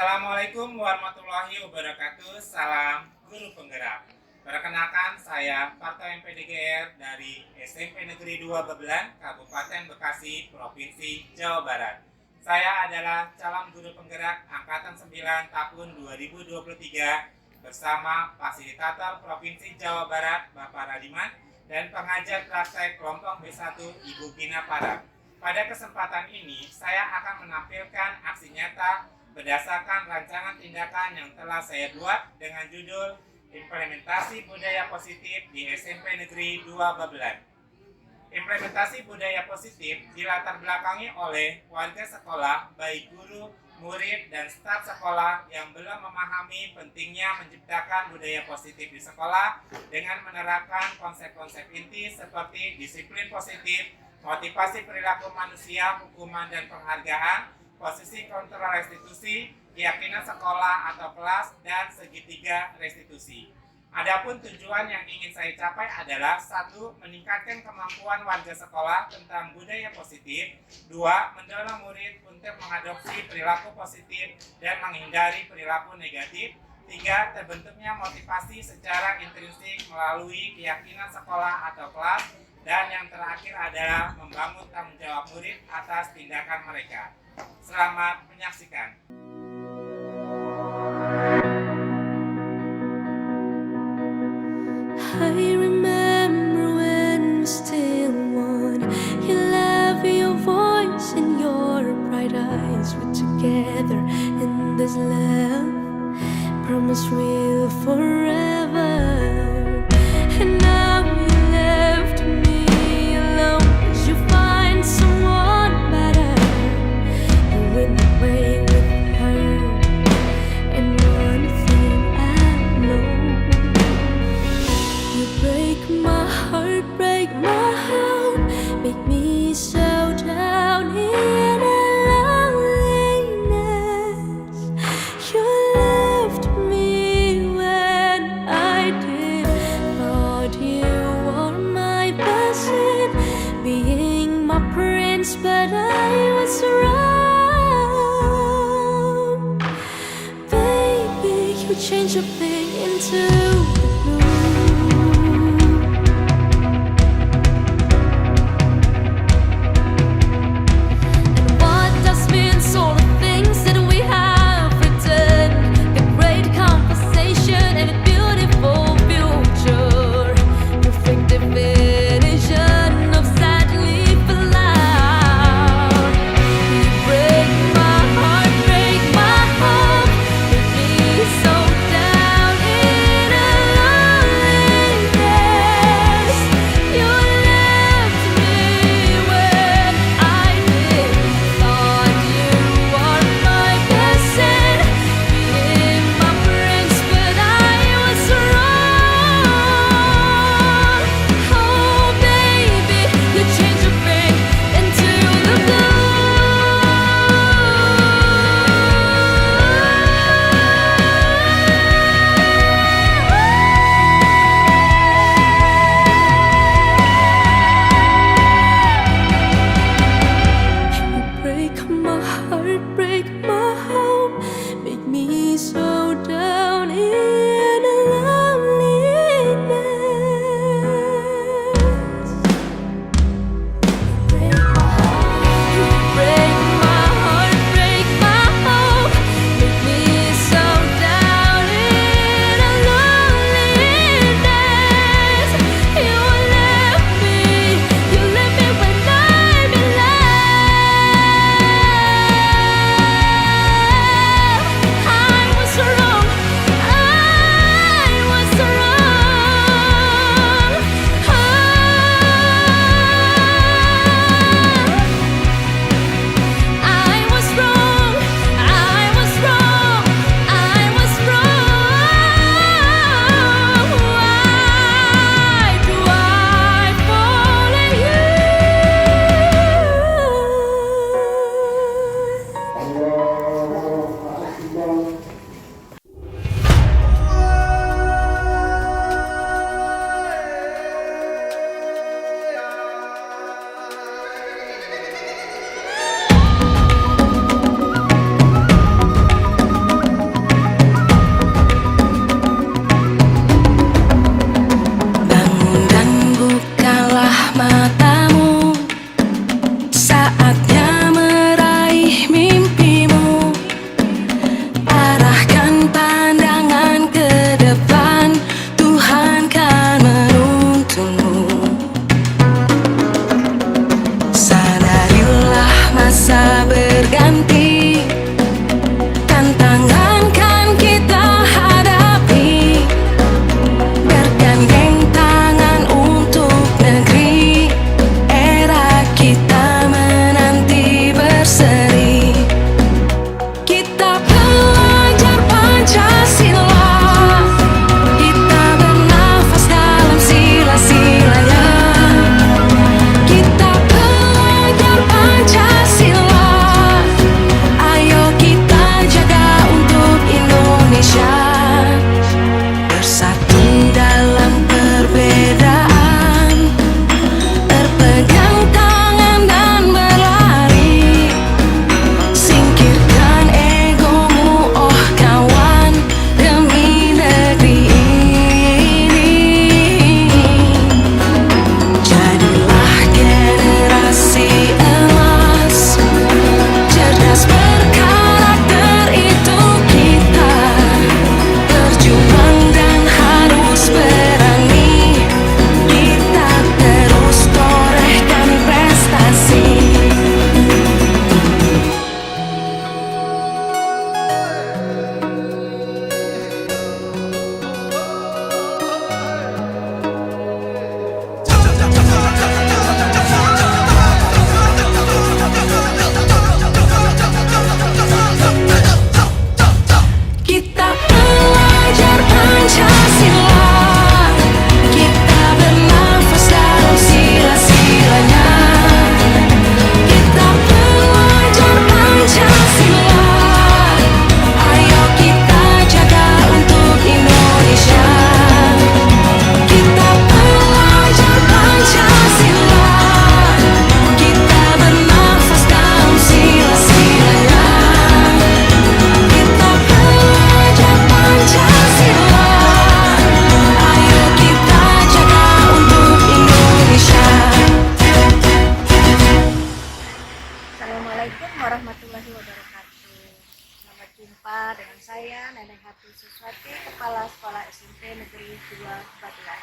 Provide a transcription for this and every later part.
Assalamualaikum warahmatullahi wabarakatuh. Salam guru penggerak. Perkenalkan, saya Parto MPDGR dari SMP Negeri 2 Babelan, Kabupaten Bekasi, Provinsi Jawa Barat. Saya adalah calon guru penggerak angkatan 9 tahun 2023 bersama fasilitator Provinsi Jawa Barat Bapak Radiman dan pengajar praktek kelompok B1 Ibu Gina Parang. Pada kesempatan ini, saya akan menampilkan aksi nyata berdasarkan rancangan tindakan yang telah saya buat dengan judul Implementasi Budaya Positif di SMP Negeri 2 Babelan. Implementasi budaya positif dilatar belakangi oleh warga sekolah, baik guru, murid, dan staf sekolah yang belum memahami pentingnya menciptakan budaya positif di sekolah dengan menerapkan konsep-konsep inti seperti disiplin positif, motivasi perilaku manusia, hukuman dan penghargaan, posisi kontrol restitusi, keyakinan sekolah atau kelas, dan segitiga restitusi. Adapun tujuan yang ingin saya capai adalah 1. Meningkatkan kemampuan warga sekolah tentang budaya positif. 2. Mendorong murid untuk mengadopsi perilaku positif dan menghindari perilaku negatif. 3. Terbentuknya motivasi secara intrinsik melalui keyakinan sekolah atau kelas. Dan yang terakhir adalah membangun tanggung jawab murid atas tindakan mereka. Selamat menyaksikan. I remember when we still one. Your love, your voice, and your bright eyes were together in this love. Promise real forever. And now you left me alone. 'Cause you find someone better. You went away with her. And one thing I know. You break my heart, break my heart, make me so down in a loneliness. You left me when I did, thought you were my blessing, being my prince, but I was wrong. Baby, you changed your thing into so down in a saya Neneng Hati Suswati, Kepala Sekolah SMP Negeri 2 Babelan.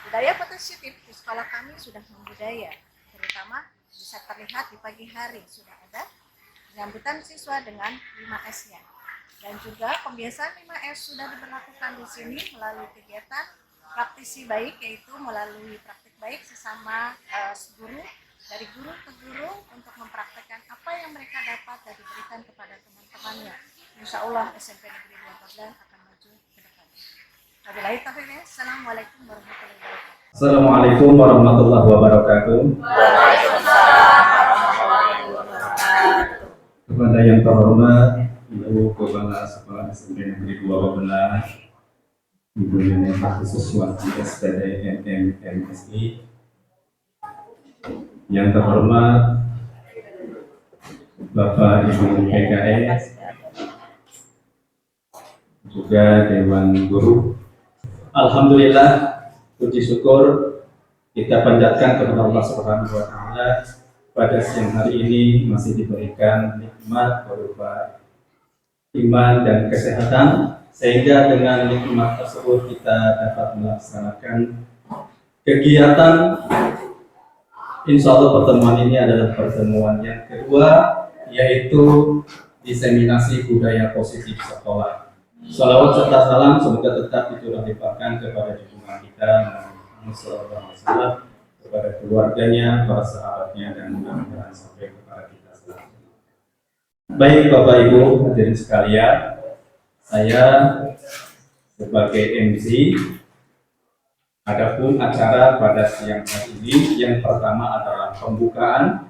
Budaya positif di sekolah kami sudah membudaya, terutama bisa terlihat di pagi hari sudah ada penyambutan siswa dengan 5S-nya. Dan juga pembiasaan 5S sudah diberlakukan di sini melalui kegiatan praktisi baik, yaitu melalui praktik baik sesama guru, dari guru ke guru untuk mempraktekkan apa yang mereka dapat dan diberikan kepada teman-temannya. Insya Allah SMP Negeri 2 Babelan akan maju ke depan. Wabillahi taufiq. Assalamualaikum warahmatullahi wabarakatuh. Assalamualaikum warahmatullahi wabarakatuh. Kepada yang terhormat Ibu Kepala Sekolah SMP Negeri 2 Babelan, Ibu Neneng Hati Suswati SPD MMMSI, yang terhormat Bapak Ibu PKS, juga Dewan Guru. Alhamdulillah, puji syukur kita panjatkan kepada Allah Subhanahu wa Ta'ala, pada siang hari ini masih diberikan nikmat berupa iman dan kesehatan, sehingga dengan nikmat tersebut kita dapat melaksanakan kegiatan. Insya Allah pertemuan ini adalah pertemuan yang kedua, yaitu diseminasi budaya positif sekolah. Salawat serta salam semoga tetap dicurahkan kepada junjungan kita Muhammad SAW, kepada keluarganya, para sahabatnya, dan mudah-mudahan sampai kepada kita selanjutnya. Baik Bapak Ibu hadirin sekalian, saya sebagai MC. Adapun acara pada siang hari ini yang pertama adalah pembukaan.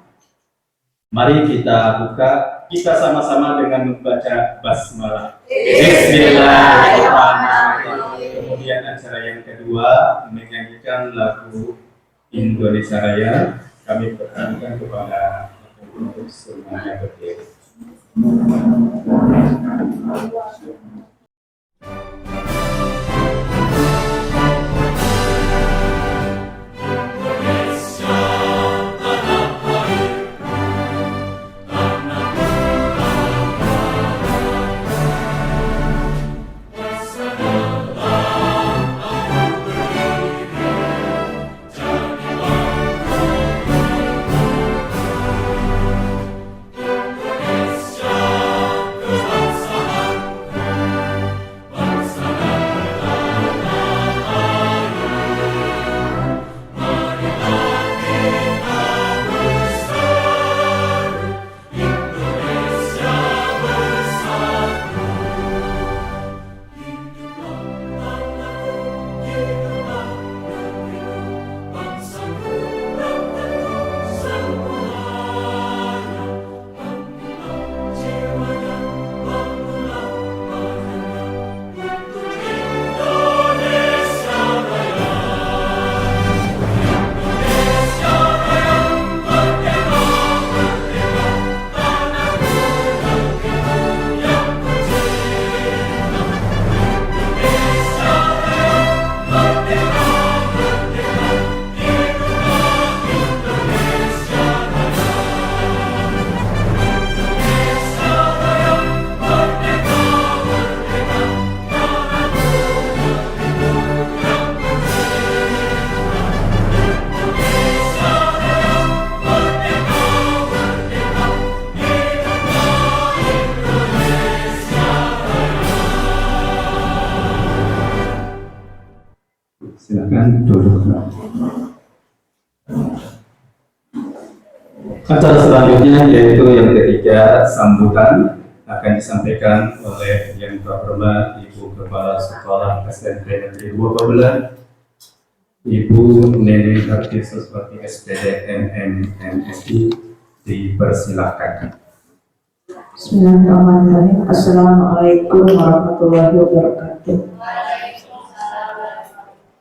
Mari kita buka, kita sama-sama dengan membaca basmalah. Bismillahirrahmanirrahim. Kemudian acara yang kedua menyanyikan lagu Indonesia Raya. Kami persilakan kepada untuk semuanya berdiri. Silakan duduk. Acara selanjutnya yaitu yang ketiga, sambutan, akan disampaikan oleh yang terhormat Ibu Kepala Sekolah SMP Negeri 2 Babelan, Ibu Neneng Hati Suswati SPD MMMSI. Dipersilakan. Bismillahirrahmanirrahim. Assalamualaikum warahmatullahi wabarakatuh.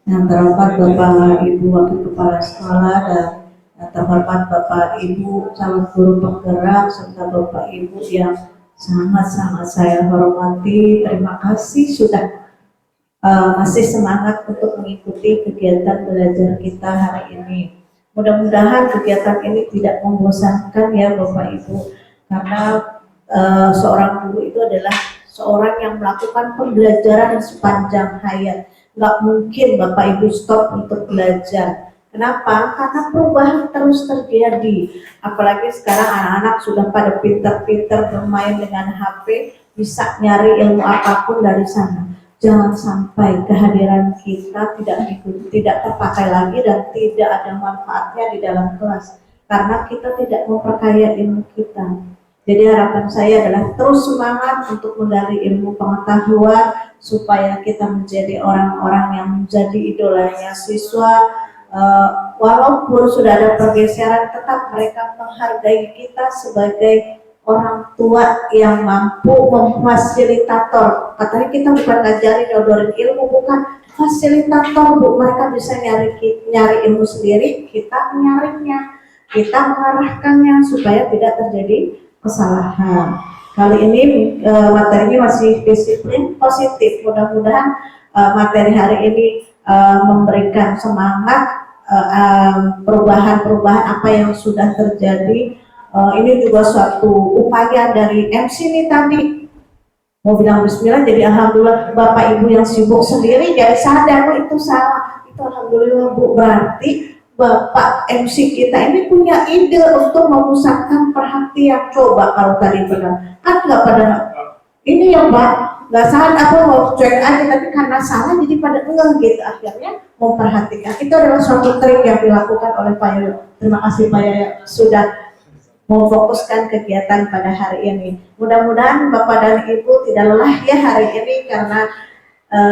Yang terhormat Bapak Ibu Wakil Kepala Sekolah dan yang terhormat Bapak Ibu calon guru penggerak serta Bapak Ibu yang sangat-sangat saya hormati, terima kasih sudah masih semangat untuk mengikuti kegiatan belajar kita hari ini. Mudah-mudahan kegiatan ini tidak membosankan ya Bapak Ibu, karena seorang guru itu adalah seorang yang melakukan pembelajaran sepanjang hayat. Nggak mungkin Bapak Ibu stop untuk belajar. Kenapa? Karena perubahan terus terjadi. Apalagi sekarang anak-anak sudah pada pintar-pintar bermain dengan HP, bisa nyari ilmu apapun dari sana. Jangan sampai kehadiran kita tidak terpakai lagi dan tidak ada manfaatnya di dalam kelas. Karena kita tidak memperkaya ilmu kita. Jadi harapan saya adalah terus semangat untuk menggali ilmu pengetahuan supaya kita menjadi orang-orang yang menjadi idolanya siswa. Walaupun sudah ada pergeseran, tetap mereka menghargai kita sebagai orang tua yang mampu memfasilitator. Katanya kita bukan ngajarin nyodorin ilmu, bukan fasilitator Bu. Mereka bisa nyari ilmu sendiri, kita nyarinya, kita mengarahkannya supaya tidak terjadi kesalahan. Kali ini materinya masih disiplin positif. Mudah-mudahan materi hari ini memberikan semangat perubahan-perubahan apa yang sudah terjadi. Ini juga suatu upaya dari MC ini tadi. Mau bilang bismillah, jadi alhamdulillah Bapak Ibu yang sibuk sendiri jadi sadar itu salah. Itu alhamdulillah Bu, berarti Bapak MC kita ini punya ide untuk memusatkan perhatian. Coba kalau tadi benar, kan nggak pada ini ya Pak, nggak salah, apa mau cuek aja, tapi karena salah jadi pada enggak gitu, akhirnya memperhatikan. Itu adalah suatu trik yang dilakukan oleh Pak Yoyo. Terima kasih Pak Yoyo sudah memfokuskan kegiatan pada hari ini. Mudah-mudahan Bapak dan Ibu tidak lelah ya hari ini, karena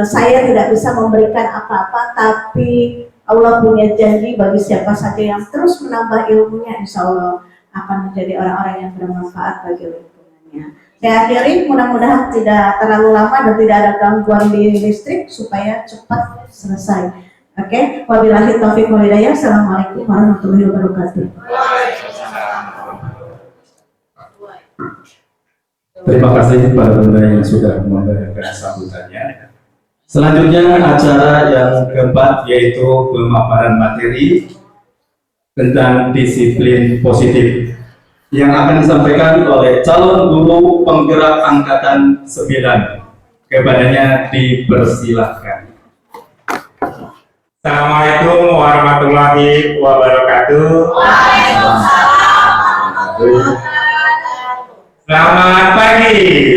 saya tidak bisa memberikan apa-apa, tapi Allah punya janji bagi siapa saja yang terus menambah ilmunya, insya Allah akan menjadi orang-orang yang bermanfaat bagi lingkungannya. Saya akhiri, mudah-mudahan tidak terlalu lama dan tidak ada gangguan di listrik supaya cepat selesai. Oke, wabillahi taufiq wal hidayah. Assalamualaikum warahmatullahi wabarakatuh. Terima kasih para bunda yang sudah memberikan sambutannya. Selanjutnya acara yang keempat yaitu pemaparan materi tentang disiplin positif yang akan disampaikan oleh calon guru penggerak angkatan 9. Kepadanya dipersilahkan. Assalamualaikum warahmatullahi wabarakatuh. Selamat pagi.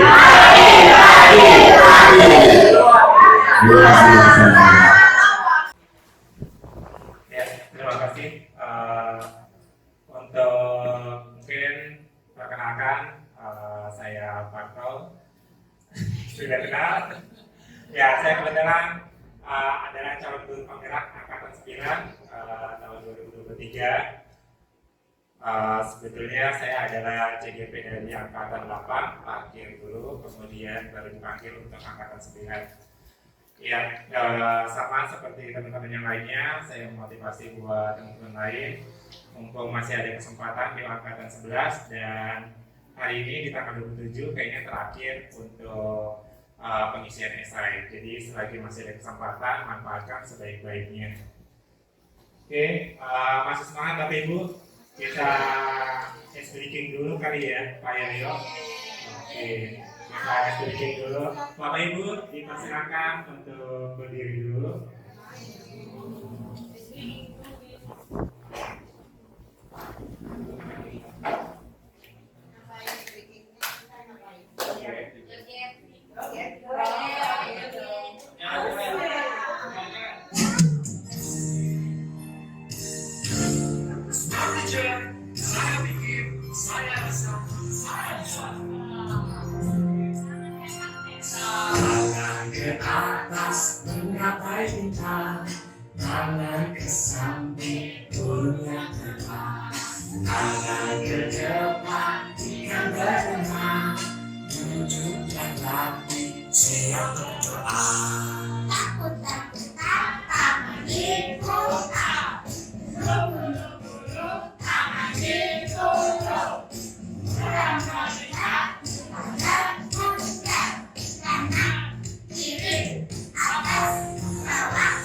Ya, terima kasih. Untuk mungkin perkenalkan, saya Parto. Sudah kenal? Ya, saya kebetulan adalah calon guru penggerak angkatan 9 tahun 2023. Sebetulnya saya adalah CGP dari angkatan 8, parkir dulu, kemudian baru dipanggil untuk angkatan 9. Ya, sama seperti teman-teman yang lainnya, saya memotivasi buat teman-teman lain mumpung masih ada kesempatan di angkatan 11, dan hari ini di tanggal 27 kayaknya terakhir untuk pengisian esai. Jadi selagi masih ada kesempatan, manfaatkan sebaik-baiknya. Oke, masih semangat Bapak Ibu? Kita ice breaking dulu kali ya, Pak Yoyo. Oke, kita ice breaking dulu. Bapak Ibu dipersilakan untuk berdiri dulu. Tangan ke samping, punya teman. Tangan ke depan, dengan berenang. Duduk dan latih, siap berdoa. Takut tangan diputar. Luk, tangan ditutup. Kurang melihat, tangan putar. Kanan, kiri, atas, bawah.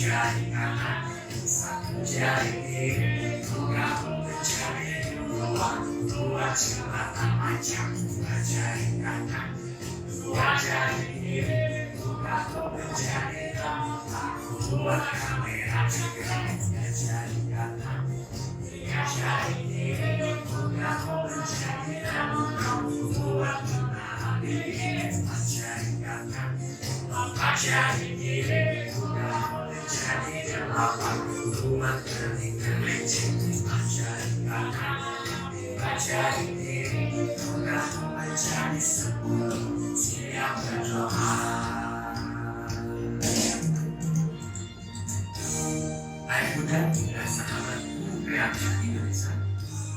Jari kanan, satu jari kiri, menggabung menjadi dua. bawah, dua celana panjang, dua jari kanan, dua jari kiri, buka menjadi lompat, dua kamera juga, tiga jari kanan, tiga jari kiri, buka menjadi lompat, dua menara diri, empat jari kanan, empat jari kiri, buka menjadi lompat, dua kali kelinci, lima jari kanan, lima jari kiri, buka menjadi 10, siap berdoa. Anak muda dirasa aman, kreatif Indonesia.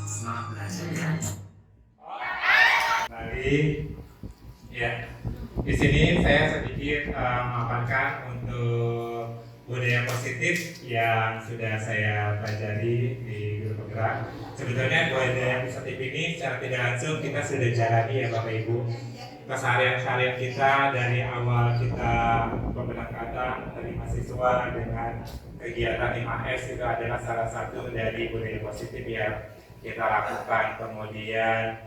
Semangat belajar ya. Baik, ya. Di sini saya sedikit memaparkan untuk budaya positif yang sudah saya pelajari di Guru Penggerak. Sebetulnya budaya positif ini secara tidak langsung kita sudah jalani ya Bapak Ibu. Keseharian kita dari awal kita pemberangkatan dari mahasiswa dengan kegiatan 5S itu adalah salah satu dari budaya positif yang kita lakukan. Kemudian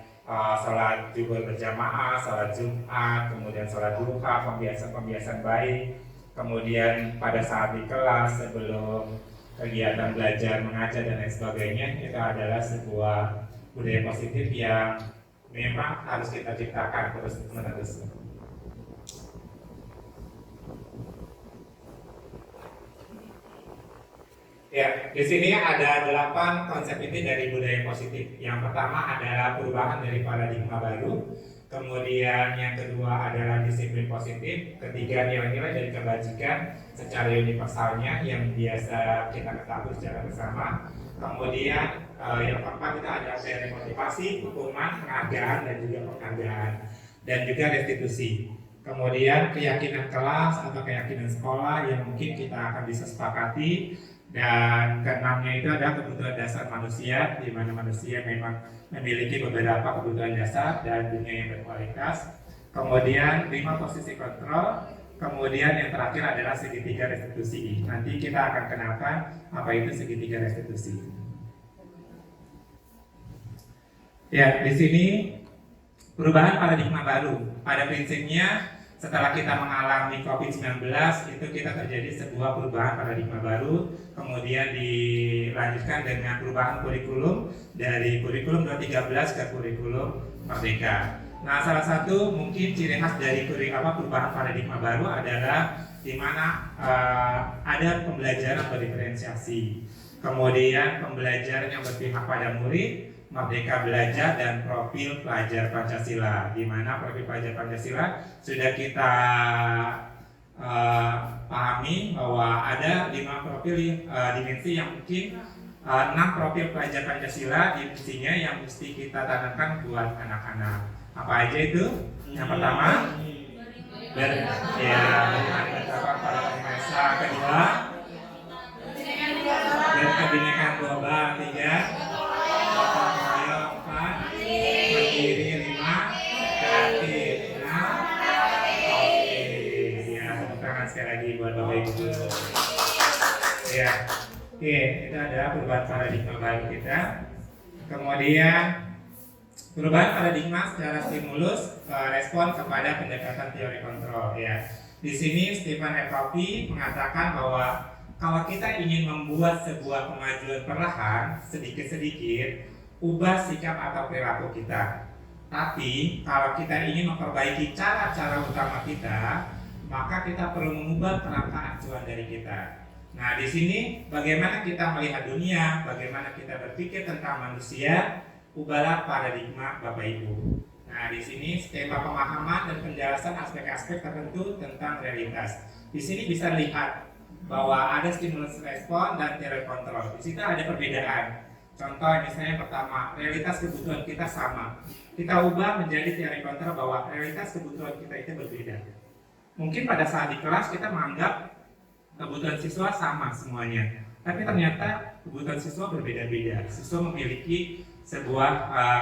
sholat zuhur berjamaah, sholat Jumat, kemudian sholat duha, pembiasan baik. Kemudian pada saat di kelas sebelum kegiatan belajar, mengajar dan lain sebagainya, itu adalah sebuah budaya positif yang memang harus kita ciptakan terus-menerus. Ya, di sini ada 8 konsep inti dari budaya positif. Yang pertama adalah perubahan dari paradigma baru. Kemudian yang kedua adalah disiplin positif. Ketiga, nilai-nilai dari kebajikan secara universalnya yang biasa kita ketahui secara bersama. Kemudian yang keempat itu ada dari motivasi, hukuman, penghargaan dan juga penghargaan dan juga restitusi. Kemudian keyakinan kelas atau keyakinan sekolah yang mungkin kita akan bisa sepakati. Dan keenamnya itu adalah kebutuhan dasar manusia, di mana manusia memang memiliki beberapa kebutuhan dasar dan dunia yang berkualitas. Kemudian 5 posisi kontrol. Kemudian yang terakhir adalah segitiga restitusi. Nanti kita akan kenalkan apa itu segitiga restitusi. Ya, di sini perubahan paradigma baru. Pada prinsipnya setelah kita mengalami COVID-19 itu kita terjadi sebuah perubahan paradigma baru, kemudian dilanjutkan dengan perubahan kurikulum dari kurikulum 2013 ke kurikulum Merdeka. Nah, salah satu mungkin ciri khas dari perubahan paradigma baru adalah di mana ada pembelajaran berdiferensiasi, kemudian pembelajaran yang berpihak pada murid, Merdeka Belajar dan profil pelajar Pancasila, di mana profil pelajar Pancasila sudah kita pahami bahwa ada 5 profil dimensi yang mungkin 6 profil pelajar Pancasila dimensinya yang mesti kita tanamkan buat anak-anak. Apa aja itu? Yang pertama, bertanggung pada penguasa. Kedua, berkebinekaan global. 3, mandiri. 5, kreatif. 6, oke. Ya, tepuk tangan sekali lagi buat Bapak Ibu. Ya, oke, itu adalah perubahan paradigma baru kita. Kemudian perubahan paradigma secara stimulus respon kepada pendekatan teori kontrol. Ya, di sini Stephen R. Covey mengatakan bahwa kalau kita ingin membuat sebuah kemajuan perlahan, sedikit-sedikit, ubah sikap atau perilaku kita. Tapi kalau kita ingin memperbaiki cara-cara utama kita, maka kita perlu mengubah kerangka acuan dari kita. Nah, di sini bagaimana kita melihat dunia, bagaimana kita berpikir tentang manusia, ubahlah paradigma Bapak Ibu. Nah, di sini skema pemahaman dan penjelasan aspek-aspek tertentu tentang realitas. Di sini bisa lihat bahwa ada stimulus respon dan teori kontrol. Di situ ada perbedaan. Contoh misalnya pertama, realitas kebutuhan kita sama. Kita ubah menjadi teori kontrol bahwa realitas kebutuhan kita itu berbeda. Mungkin pada saat di kelas kita menganggap kebutuhan siswa sama semuanya. Tapi ternyata kebutuhan siswa berbeda-beda. Siswa memiliki sebuah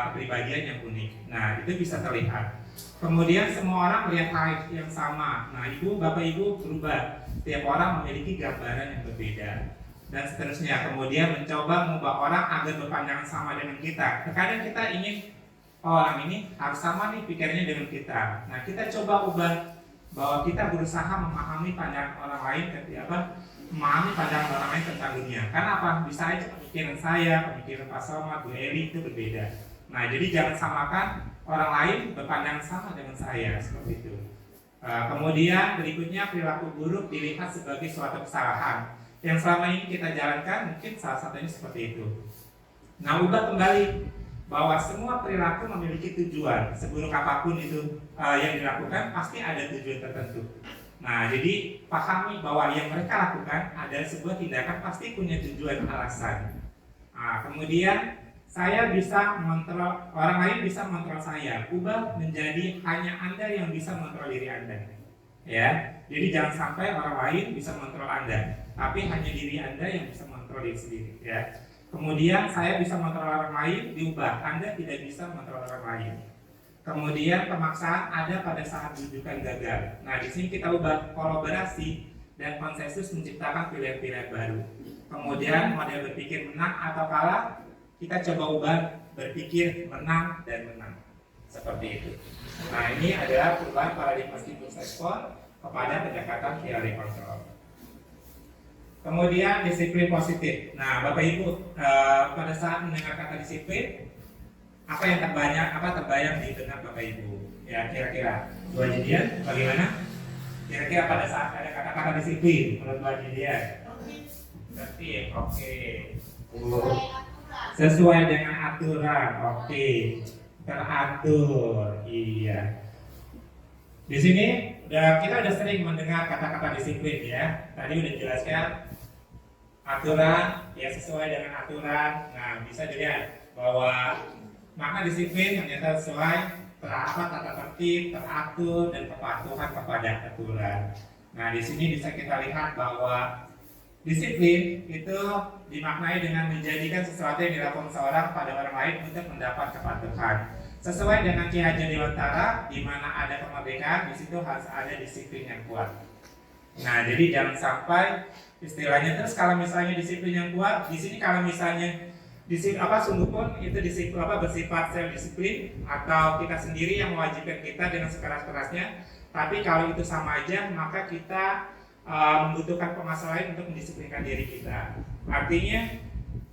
kepribadian yang unik. Nah, itu bisa terlihat. Kemudian semua orang melihat hal yang sama. Nah, Bapak Ibu berubah. Setiap orang memiliki gambaran yang berbeda. dan seterusnya. Kemudian mencoba mengubah orang agar berpandangan sama dengan kita. Terkadang kita ingin orang ini harus sama nih pikirannya dengan kita. Nah, kita coba ubah bahwa kita berusaha memahami pandangan orang lain memahami pandangan orang lain tentang dunia. Karena apa? Bisa aja pemikiran saya, pemikiran Pak Somad, Bu Eri itu berbeda. Nah, jadi jangan samakan orang lain berpandangan sama dengan saya, seperti itu. Kemudian berikutnya, perilaku buruk dilihat sebagai suatu kesalahan yang selama ini kita jalankan, mungkin salah satunya seperti itu. Nah, ubah kembali bahwa semua perilaku memiliki tujuan. Seburuk apapun itu yang dilakukan, pasti ada tujuan tertentu. Nah, jadi pahami bahwa yang mereka lakukan adalah sebuah tindakan pasti punya tujuan alasan. Nah, kemudian saya bisa mengontrol, orang lain bisa mengontrol saya. Ubah menjadi hanya Anda yang bisa mengontrol diri Anda. Ya, jadi jangan sampai orang lain bisa mengontrol Anda, tapi hanya diri Anda yang bisa mengontrol diri sendiri. Ya. Kemudian saya bisa mengontrol orang lain, diubah Anda tidak bisa mengontrol orang lain. Kemudian pemaksaan ada pada saat rujukan gagal. Nah, di sini kita ubah kolaborasi dan konsensus menciptakan pilihan-pilihan baru. Kemudian model berpikir menang atau kalah, kita coba ubah berpikir menang dan menang. Seperti itu. Nah, ini adalah perubahan paradigma stimulus respon kepada pendekatan teori kontrol. Kemudian disiplin positif. Nah, Bapak Ibu, pada saat mendengar kata disiplin, apa yang terbayang di benak Bapak Ibu? Ya, kira-kira Bu Hajidian bagaimana? Kira-kira pada saat ada kata-kata disiplin menurut Bu Hajidian? Tertib, oke. Sesuai dengan aturan, oke. Teratur, iya. Di sini kita udah sering mendengar kata-kata disiplin ya. Tadi udah dijelaskan aturan, ya sesuai dengan aturan. Nah, bisa dilihat bahwa makna disiplin ternyata sesuai tata tertib, teratur, dan kepatuhan kepada aturan. Nah, di sini bisa kita lihat bahwa disiplin itu dimaknai dengan menjadikan sesuatu yang dilakukan seorang pada orang lain untuk mendapat kepatuhan. Sesuai dengan Ki Hajar Dewantara, di mana ada kemerdekaan, di situ harus ada disiplin yang kuat. Nah, jadi jangan sampai istilahnya terus kalau misalnya disiplin yang kuat, di sini kalau misalnya sungguh pun itu disiplin bersifat self disiplin atau kita sendiri yang mewajibkan kita dengan sekeras-kerasnya, tapi kalau itu sama aja maka kita membutuhkan penguasa lain untuk mendisiplinkan diri kita. Artinya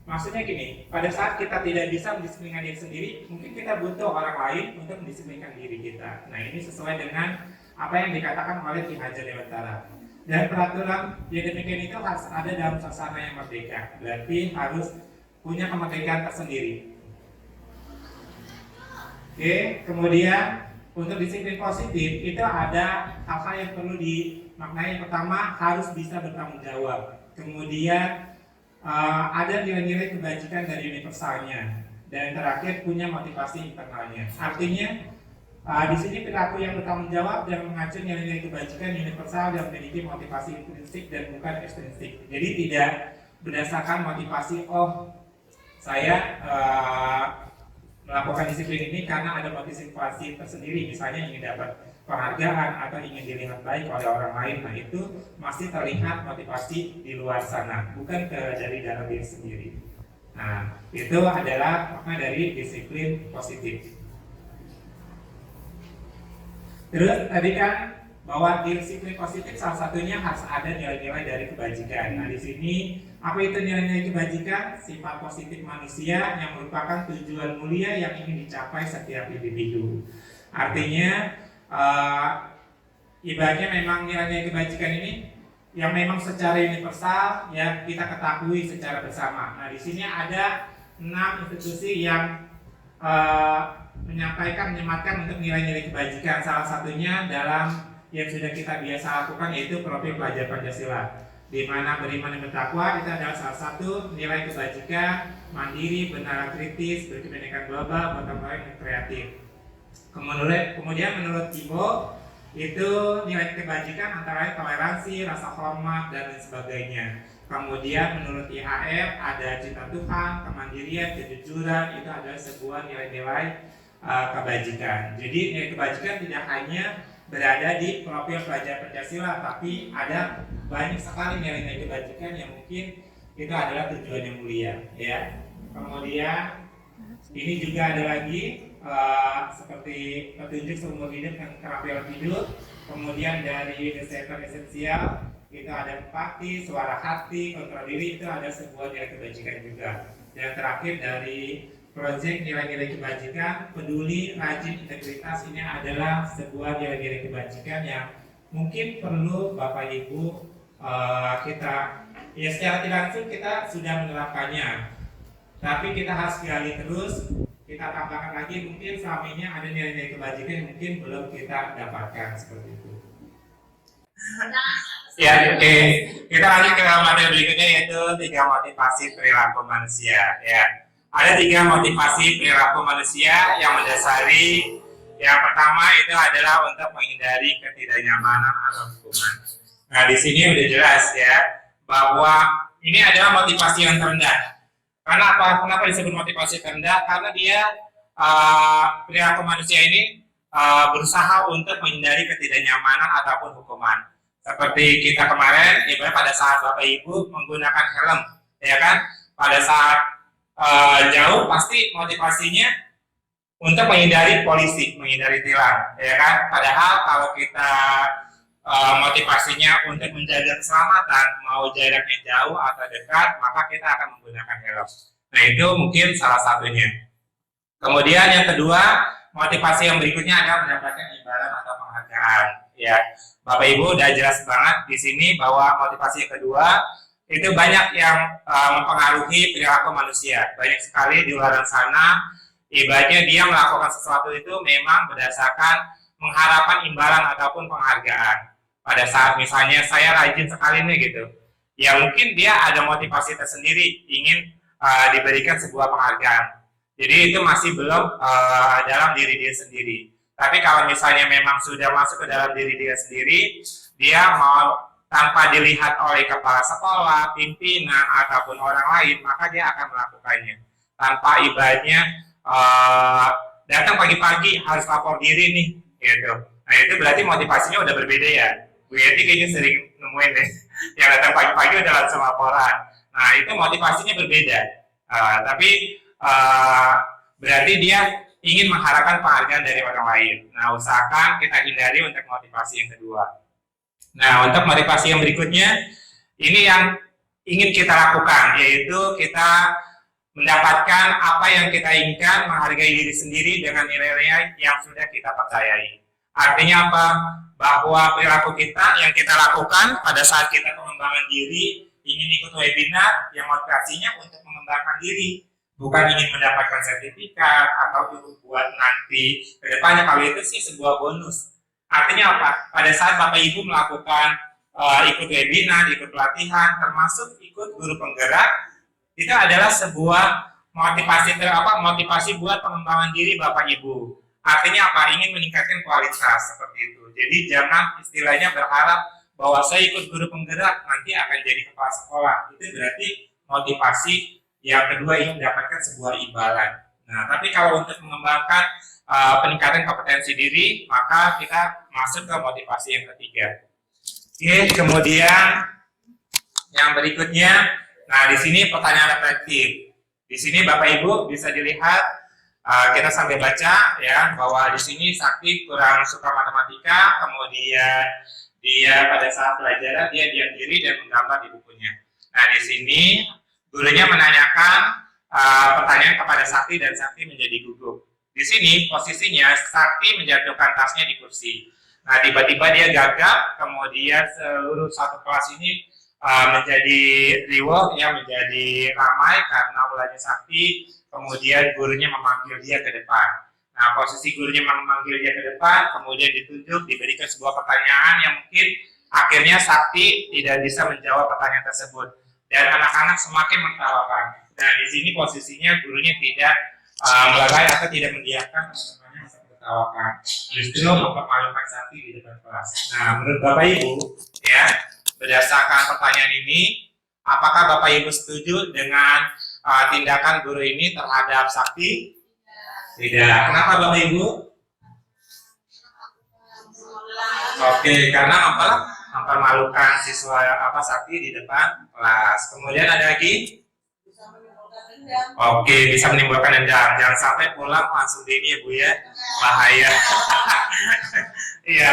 maksudnya gini, pada saat kita tidak bisa mendisiplinkan diri sendiri, mungkin kita butuh orang lain untuk mendisiplinkan diri kita. Nah, ini sesuai dengan apa yang dikatakan oleh Ki Hajar Dewantara. Dan peraturan yang demikian itu harus ada dalam suasana yang merdeka. Berarti harus punya kemerdekaan tersendiri. Oke, kemudian untuk disiplin positif itu ada hal-hal yang perlu dimaknai. Yang pertama, harus bisa bertanggung jawab. Kemudian ada nilai-nilai kebajikan dari universalnya. Dan terakhir, punya motivasi internalnya. Artinya di sini perilaku yang bertanggung jawab dan mengacu nilai-nilai kebajikan universal dan memiliki motivasi intrinsik dan bukan ekstrinsik. Jadi tidak berdasarkan motivasi saya melakukan disiplin ini karena ada motivasi tersendiri, misalnya ingin dapat penghargaan atau ingin dilihat baik oleh orang lain. Nah, itu masih terlihat motivasi di luar sana, bukan dari dalam diri sendiri. Nah, itu adalah makna dari disiplin positif. Terus tadi kan bahwa disiplin positif salah satunya harus ada nilai-nilai dari kebajikan. Nah, di sini apa itu nilai-nilai kebajikan? Sifat positif manusia yang merupakan tujuan mulia yang ingin dicapai setiap individu. Artinya ibaratnya memang nilai-nilai kebajikan ini yang memang secara universal yang kita ketahui secara bersama. Nah, di sini ada 6 institusi yang menyematkan untuk nilai-nilai kebajikan. Salah satunya dalam yang sudah kita biasa lakukan yaitu profil pelajar Pancasila, di mana beriman dan bertakwa itu adalah salah satu nilai kebajikan, mandiri, benar kritis, berkebinekaan global, gotong royong, dan kreatif. Kemudian menurut Ibo itu nilai kebajikan antara lain toleransi, rasa hormat, dan lain sebagainya. Kemudian menurut IHR ada cinta Tuhan, kemandirian, kejujuran, itu adalah sebuah nilai-nilai kebajikan. Jadi nilai kebajikan tidak hanya berada di profil pelajar Pancasila, tapi ada banyak sekali nilai-nilai kebajikan yang mungkin itu adalah tujuan yang mulia, ya. Kemudian ini juga ada lagi seperti petunjuk seumur hidup dan keterampilan hidup. Kemudian dari The Seven Essential itu ada empati, suara hati, kontrol diri, itu ada sebuah nilai kebajikan juga. Dan terakhir dari proyek nilai-nilai kebajikan, peduli, rajin, integritas, ini adalah sebuah nilai-nilai kebajikan yang mungkin perlu Bapak Ibu kita, ya secara tidak langsung kita sudah menerapkannya, tapi kita harus gali terus, kita tambahkan lagi, mungkin selama ini ada nilai-nilai kebajikan yang mungkin belum kita dapatkan seperti itu. Ya, oke. Kita lanjut ke materi berikutnya, yaitu 3 motivasi perilaku manusia. Ya, ada 3 motivasi perilaku manusia yang mendasari. Yang pertama itu adalah untuk menghindari ketidaknyamanan atau hukuman. Nah, di sini udah jelas ya bahwa ini adalah motivasi yang terendah. Karena apa? Kenapa disebut motivasi terendah? Karena dia perilaku manusia ini berusaha untuk menghindari ketidaknyamanan ataupun hukuman. Seperti kita kemarin, ibarat pada saat Bapak Ibu menggunakan helm, ya kan? Pada saat jauh pasti motivasinya untuk menghindari polisi, menghindari tilang, ya kan? Padahal kalau kita motivasinya untuk menjaga keselamatan, mau jaraknya jauh atau dekat, maka kita akan menggunakan helm. Nah, itu mungkin salah satunya. Kemudian yang kedua, motivasi yang berikutnya adalah mendapatkan imbalan atau penghargaan. Ya, Bapak Ibu udah jelas banget di sini bahwa motivasi yang kedua itu banyak yang mempengaruhi perilaku manusia. Banyak sekali di luar sana, ibaratnya dia melakukan sesuatu itu memang berdasarkan mengharapkan imbalan ataupun penghargaan. Pada saat misalnya saya rajin sekali nih gitu, ya mungkin dia ada motivasi tersendiri ingin diberikan sebuah penghargaan. Jadi itu masih belum dalam diri dia sendiri. Tapi kalau misalnya memang sudah masuk ke dalam diri dia sendiri, dia mau tanpa dilihat oleh kepala sekolah, pimpinan, ataupun orang lain, maka dia akan melakukannya. Tanpa ibaratnya datang pagi-pagi harus lapor diri nih, gitu. Nah itu berarti motivasinya udah berbeda ya. Bu Yeti kayaknya sering nemuin deh, yang datang pagi-pagi udah langsung laporan. Nah itu motivasinya berbeda. Tapi berarti dia ingin mengharapkan penghargaan dari orang lain. Nah, usahakan kita hindari untuk motivasi yang kedua. Nah, untuk motivasi yang berikutnya, ini yang ingin kita lakukan, yaitu kita mendapatkan apa yang kita inginkan, menghargai diri sendiri dengan nilai-nilai yang sudah kita percayai. Artinya apa? Bahwa perilaku kita yang kita lakukan pada saat kita pengembangan diri, ingin ikut webinar, yang motivasinya untuk mengembangkan diri. Bukan ingin mendapatkan sertifikat atau buat nanti ke depannya. Kalau itu sih sebuah bonus. Artinya apa? Pada saat Bapak Ibu melakukan ikut webinar, ikut pelatihan, termasuk ikut guru penggerak, itu adalah sebuah motivasi buat pengembangan diri Bapak Ibu. Artinya apa? Ingin meningkatkan kualitas seperti itu. Jadi jangan istilahnya berharap bahwa saya ikut guru penggerak nanti akan jadi kepala sekolah. Itu berarti motivasi yang kedua ingin mendapatkan sebuah imbalan. Nah, tapi kalau untuk mengembangkan peningkatan kompetensi diri, maka kita masuk ke motivasi yang ketiga. Oke, kemudian yang berikutnya, nah di sini pertanyaan reflektif. Di sini Bapak Ibu bisa dilihat, kita sambil baca ya, bahwa di sini Sakti kurang suka matematika, kemudian dia pada saat pelajaran dia diam diri dan menggambar di bukunya. Nah, di sini gurunya menanyakan pertanyaan kepada Sakti dan Sakti menjadi gugup. Di sini posisinya Sakti menjatuhkan tasnya di kursi. Nah, tiba-tiba dia gagap, kemudian seluruh satu kelas ini menjadi riweuh, ya, menjadi ramai karena ulahnya Sakti. Kemudian gurunya memanggil dia ke depan. Nah, posisi gurunya memanggil dia ke depan, kemudian ditunjuk, diberikan sebuah pertanyaan yang mungkin akhirnya Sakti tidak bisa menjawab pertanyaan tersebut. Dan anak-anak semakin menertawakan. Nah, di sini posisinya gurunya tidak melalai atau tidak mendiamkan teman-temannya untuk menertawakan. Justru mempermalukan Sakti di depan kelas. Nah, menurut Bapak Ibu, ya, berdasarkan pertanyaan ini, apakah Bapak Ibu setuju dengan tindakan guru ini terhadap Sakti? Tidak. Kenapa Bapak Ibu? Oke, karena mempermalukan siswa sakti di depan kelas. Kemudian ada lagi, oke, bisa menimbulkan dendam. Jangan sampai pulang langsung ini ya Bu ya, bahaya. Iya,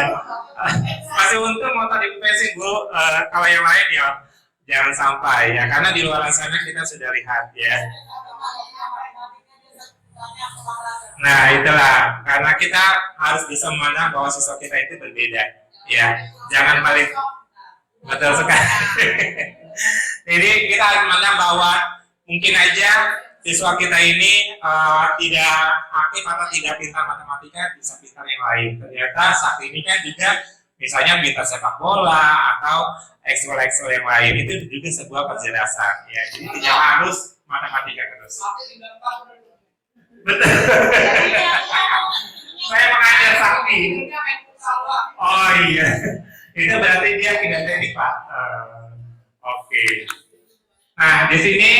masih untung mau tadi pesin Bu. Kalau yang lain ya jangan sampai ya, karena di luar sana kita sudah lihat ya. Nah itulah, karena kita harus bisa memandang bahwa siswa kita itu berbeda ya, jangan balik. Betul sekali. Jadi kita harus memandang bahwa mungkin aja siswa kita ini tidak aktif atau tidak pintar matematika, bisa pintar yang lain. Ternyata saat ini kan juga misalnya pintar sepak bola atau ekskul yang lain, itu juga sebuah kecerdasan ya. Jadi tidak harus matematika terus. Betul. Saya mengajar sakti. Oh iya, itu berarti dia tidak teknik Pak. Oke. Nah di sini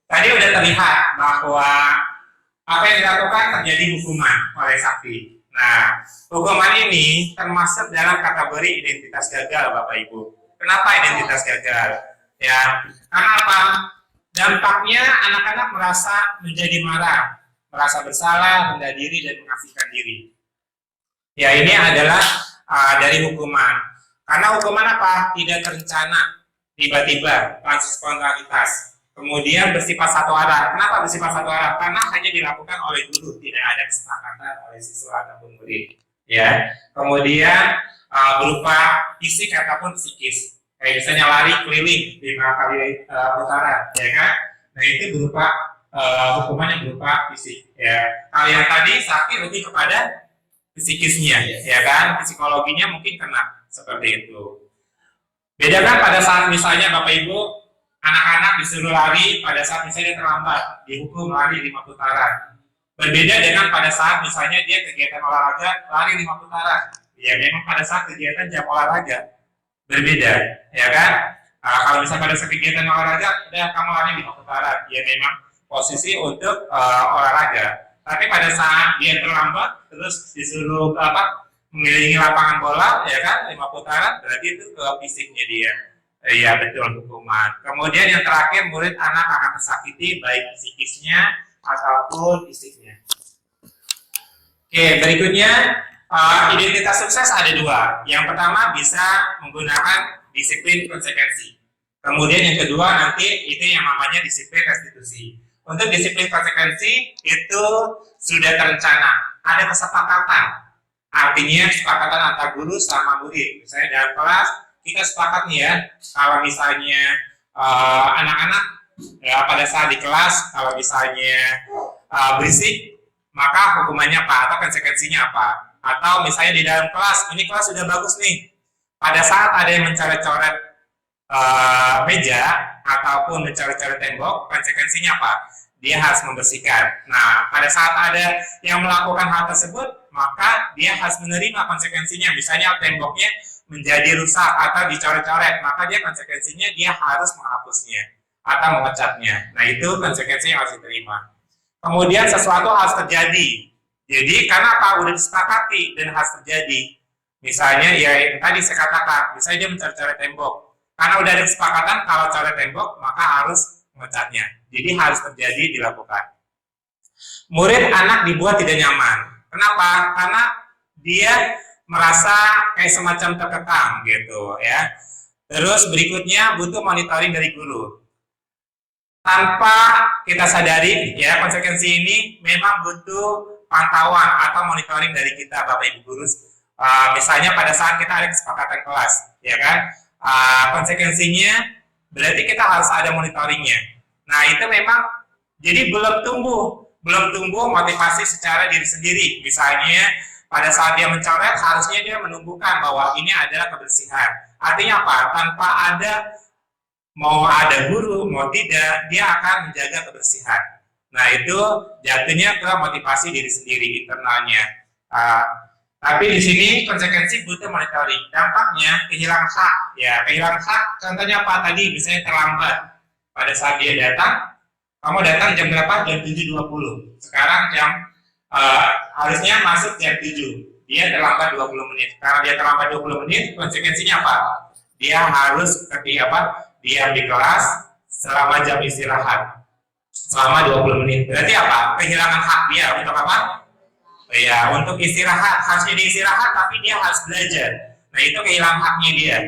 tadi udah terlihat bahwa apa yang dilakukan terjadi hukuman oleh sakti. Nah hukuman ini termasuk dalam kategori identitas gagal Bapak Ibu. Kenapa identitas gagal? Ya, karena apa? Dampaknya anak-anak merasa menjadi marah, merasa bersalah, rendah diri, dan mengasihkan diri. Ya, ini adalah dari hukuman. Karena hukuman apa? Tidak terencana, tiba-tiba, spontanitas. Kemudian bersifat satu arah. Kenapa bersifat satu arah? Karena hanya dilakukan oleh guru, tidak ada kesepakatan oleh siswa ataupun murid. Ya. Kemudian berupa fisik ataupun psikis. Kayak misalnya lari keliling 5 kali putaran, ya kan? Nah itu berupa hukuman yang berupa fisik. Ya. Kalau yang tadi sakti lebih kepada psikisnya, ya kan? Psikologinya mungkin kena seperti itu. Bedakan pada saat misalnya Bapak Ibu anak-anak disuruh lari pada saat misalnya terlambat, dihukum lari 5 putaran. Berbeda dengan pada saat misalnya dia kegiatan olahraga lari 5 putaran. Ya memang pada saat kegiatan jam olahraga berbeda, ya kan? Kalau misalnya pada saat kegiatan olahraga udah kamu lari 5 putaran, ya memang posisi untuk olahraga. Tapi pada saat dia terlambat terus disuruh mengelilingi lapangan bola, ya kan, 5 putaran, berarti itu ke fisiknya dia. Iya betul, hukuman. Kemudian yang terakhir, murid anak akan tersakiti baik psikisnya ataupun fisiknya. Oke, berikutnya identitas sukses ada 2. Yang pertama bisa menggunakan disiplin konsekuensi. Kemudian yang kedua nanti itu yang namanya disiplin restitusi. Untuk disiplin konsekuensi itu sudah terencana, ada kesepakatan. Artinya kesepakatan antara guru sama murid. Misalnya dalam kelas kita sepakat nih ya, kalau misalnya anak-anak ya, pada saat di kelas kalau misalnya berisik, maka hukumannya apa atau konsekuensinya apa? Atau misalnya di dalam kelas, ini kelas sudah bagus nih, pada saat ada yang mencoret-coret meja ataupun mencoret-coret tembok, konsekuensinya apa? Dia harus membersihkan. Nah, pada saat ada yang melakukan hal tersebut, maka dia harus menerima konsekuensinya. Misalnya temboknya menjadi rusak atau dicoret-coret, maka dia konsekuensinya dia harus menghapusnya atau mengecatnya. Nah, itu konsekuensi yang harus diterima. Kemudian sesuatu harus terjadi. Jadi karena apa? Udah disepakati dan harus terjadi. Misalnya ya yang tadi saya katakan, misalnya dia mencoret-coret tembok. Karena udah ada kesepakatan kalau coret tembok, maka harus mengecatnya. Jadi harus terjadi, dilakukan. Murid anak dibuat tidak nyaman. Kenapa? Karena dia merasa kayak semacam terkekang gitu ya. Terus berikutnya butuh monitoring dari guru. Tanpa kita sadari ya, konsekuensi ini memang butuh pantauan atau monitoring dari kita Bapak Ibu guru. Misalnya pada saat kita ada kesepakatan kelas, ya kan? Konsekuensinya berarti kita harus ada monitoringnya. Nah itu memang jadi belum tumbuh motivasi secara diri sendiri. Misalnya pada saat dia mencoret harusnya dia menumbuhkan bahwa ini adalah kebersihan. Artinya apa? Tanpa ada mau ada guru mau tidak, dia akan menjaga kebersihan. Nah itu jatuhnya ke motivasi diri sendiri internalnya. Tapi di sini konsekuensi butuh monitoring. Dampaknya kehilangan hak. Ya kehilangan hak. Contohnya apa tadi? Misalnya terlambat. Pada saat dia datang, kamu datang jam berapa? Jam 7.20. Sekarang harusnya masuk jam 7. Dia terlambat 20 menit. Karena dia terlambat 20 menit, konsekuensinya apa? dia harus diam di kelas selama jam istirahat, selama 20 menit. Berarti apa? Kehilangan hak dia untuk apa? Ya, untuk istirahat. Harusnya dia istirahat, tapi dia harus belajar. Nah, itu kehilangan haknya dia.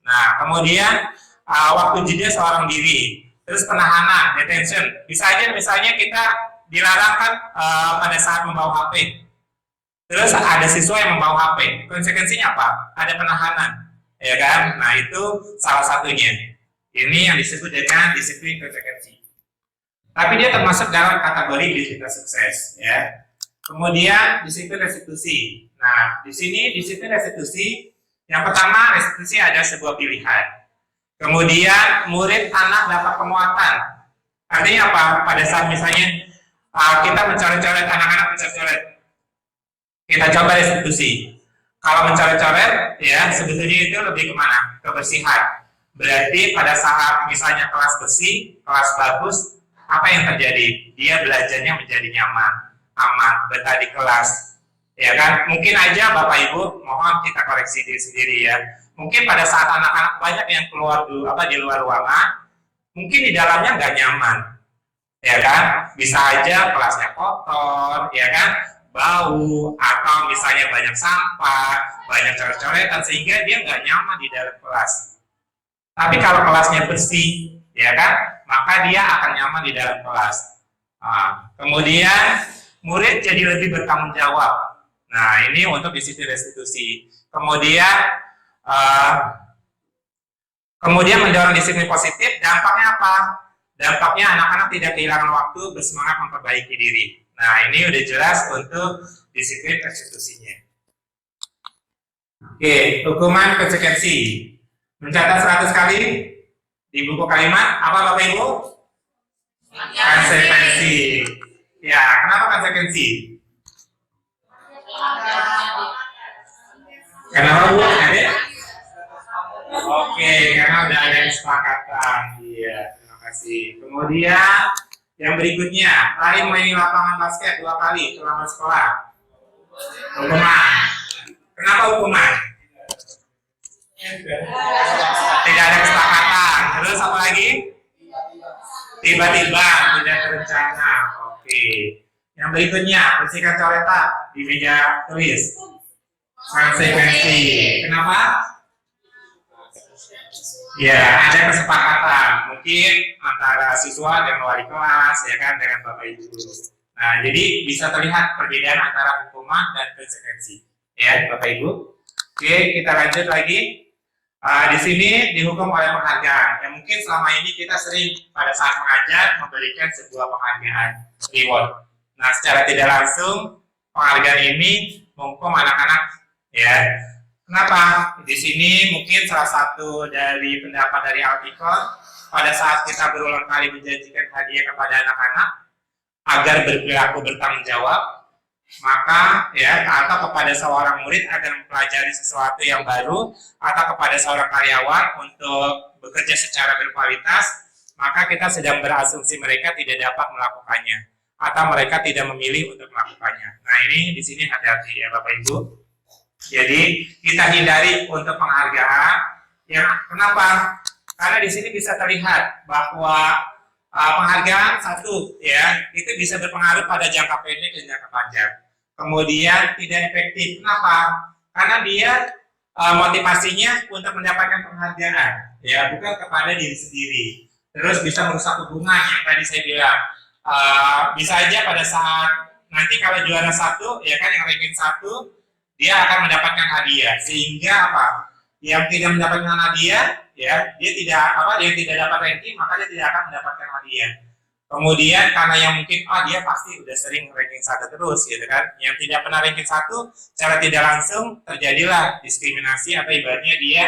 Nah, kemudian waktu jeda seorang diri. Terus penahanan, detention. Bisa aja misalnya kita dilarang kan pada saat membawa HP. Terus ada siswa yang membawa HP. Konsekuensinya apa? Ada penahanan. Ya kan? Nah, itu salah satunya. Ini yang disebut dengan disiplin konsekuensi. Tapi dia termasuk dalam kategori disiplin sukses, ya. Kemudian disiplin restitusi. Nah, di sini disiplin restitusi, yang pertama restitusi ada sebuah pilihan. Kemudian murid anak dapat penguatan. Artinya apa? Pada saat misalnya kita mencoret-coret, anak-anak mencoret-coret, kita coba restitusi. Kalau mencoret-coret, ya sebetulnya itu lebih kemana? Kebersihan. Berarti pada saat misalnya kelas bersih, kelas bagus, apa yang terjadi? Dia belajarnya menjadi nyaman, aman, betah di kelas. Ya kan? Mungkin aja Bapak Ibu, mohon kita koreksi diri sendiri ya. Mungkin pada saat anak-anak banyak yang keluar di luar ruangan, mungkin di dalamnya nggak nyaman. Ya kan? Bisa aja kelasnya kotor, ya kan? Bau, atau misalnya banyak sampah, banyak coret-coretan, sehingga dia nggak nyaman di dalam kelas. Tapi kalau kelasnya bersih, ya kan? Maka dia akan nyaman di dalam kelas. Kemudian murid jadi lebih bertanggung jawab. Nah, ini untuk disiplin restitusi. Kemudian mendorong disiplin positif, dampaknya apa? Dampaknya anak-anak tidak kehilangan waktu, bersemangat memperbaiki diri. Nah, ini udah jelas untuk disiplin restitusinya. Oke, hukuman konsekuensi. Mencatat 100 kali di buku kalimat, apa Bapak Ibu? Konsekuensi. Ya, kenapa konsekuensi? Kenapa Bu? Oke, karena udah ada kesepakatan. Iya, terima kasih. Kemudian yang berikutnya, lari main lapangan basket 2 kali selama sekolah. Hukuman. Kenapa hukuman? Tidak ada kesepakatan. Terus apa lagi? Tiba-tiba, tidak terencana. Oke. Yang berikutnya, bersihkan coretan di meja tulis. Konsekuensi. Kenapa? Ya, ada kesepakatan. Mungkin antara siswa dan wali kelas, ya kan, dengan Bapak Ibu guru. Nah, jadi bisa terlihat perbedaan antara hukuman dan konsekuensi. Ya, Bapak Ibu. Oke, kita lanjut lagi. Di sini dihukum oleh penghargaan. Ya, mungkin selama ini kita sering pada saat mengajar memberikan sebuah penghargaan, reward. Nah, secara tidak langsung penghargaan ini menghukum anak-anak. Ya, kenapa? Di sini mungkin salah satu dari pendapat dari artikel, pada saat kita berulang kali menjanjikan hadiah kepada anak-anak agar berperilaku bertanggung jawab, maka ya atau kepada seorang murid agar mempelajari sesuatu yang baru, atau kepada seorang karyawan untuk bekerja secara berkualitas, maka kita sedang berasumsi mereka tidak dapat melakukannya atau mereka tidak memilih untuk melakukannya. Nah, ini di sini hati-hati ya Bapak Ibu. Jadi kita hindari untuk penghargaan. Yang kenapa? Karena di sini bisa terlihat bahwa penghargaan satu ya itu bisa berpengaruh pada jangka pendek dan jangka panjang. Kemudian tidak efektif. Kenapa? Karena dia motivasinya untuk mendapatkan penghargaan, ya bukan kepada diri sendiri. Terus bisa merusak hubungan yang tadi saya bilang. Bisa aja pada saat nanti kalau juara 1, ya kan yang ranking 1, dia akan mendapatkan hadiah, sehingga apa? Yang tidak mendapatkan hadiah, ya dia tidak dapat ranking, maka dia tidak akan mendapatkan hadiah. Kemudian karena yang mungkin dia pasti udah sering ranking 1 terus, gitu kan? Yang tidak pernah ranking 1, secara tidak langsung terjadilah diskriminasi atau ibaratnya dia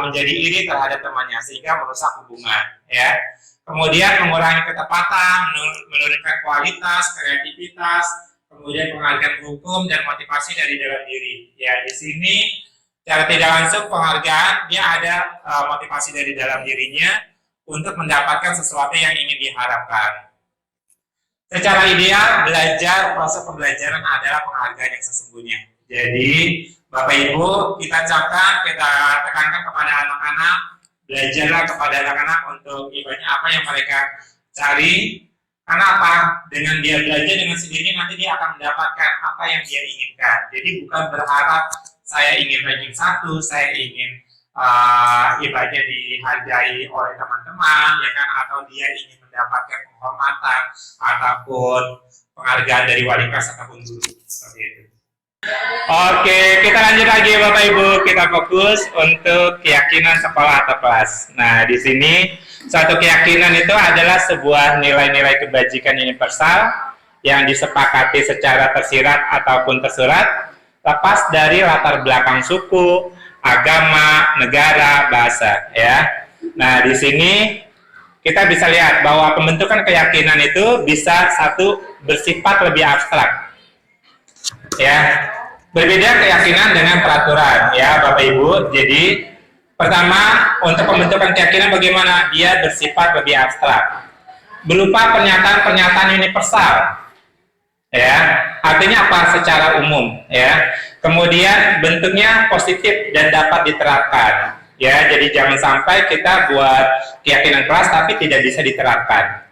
menjadi iri terhadap temannya, sehingga merusak hubungan, ya. Kemudian mengurangi ketepatan, menurunkan kualitas, kreativitas. Kemudian penghargaan hukum dan motivasi dari dalam diri. Ya, di sini secara tidak langsung penghargaan dia ada motivasi dari dalam dirinya untuk mendapatkan sesuatu yang ingin diharapkan. Secara ideal, proses pembelajaran adalah penghargaan yang sesungguhnya. Jadi, Bapak Ibu, kita camkan, kita tekankan kepada anak-anak, belajarlah kepada anak-anak untuk ibaratnya apa yang mereka cari. Karena apa? Dengan dia belajar dengan sendiri nanti dia akan mendapatkan apa yang dia inginkan. Jadi bukan berharap saya ingin ranking 1, saya ingin ibaratnya dihargai oleh teman-teman, ya kan? Atau dia ingin mendapatkan penghormatan ataupun penghargaan dari wali kelas ataupun guru seperti itu. Oke, kita lanjut lagi Bapak Ibu. Kita fokus untuk keyakinan sekolah atau kelas. Nah, di sini suatu keyakinan itu adalah sebuah nilai-nilai kebajikan universal yang disepakati secara tersirat ataupun tersurat, lepas dari latar belakang suku, agama, negara, bahasa, ya. Nah, di sini kita bisa lihat bahwa pembentukan keyakinan itu bisa satu bersifat lebih abstrak. Ya, berbeda keyakinan dengan peraturan, ya Bapak Ibu. Jadi pertama, untuk pembentukan keyakinan bagaimana? Dia bersifat lebih abstrak, berupa pernyataan-pernyataan universal, ya. Artinya apa? Secara umum, ya. Kemudian bentuknya positif dan dapat diterapkan, ya. Jadi jangan sampai kita buat keyakinan kelas tapi tidak bisa diterapkan.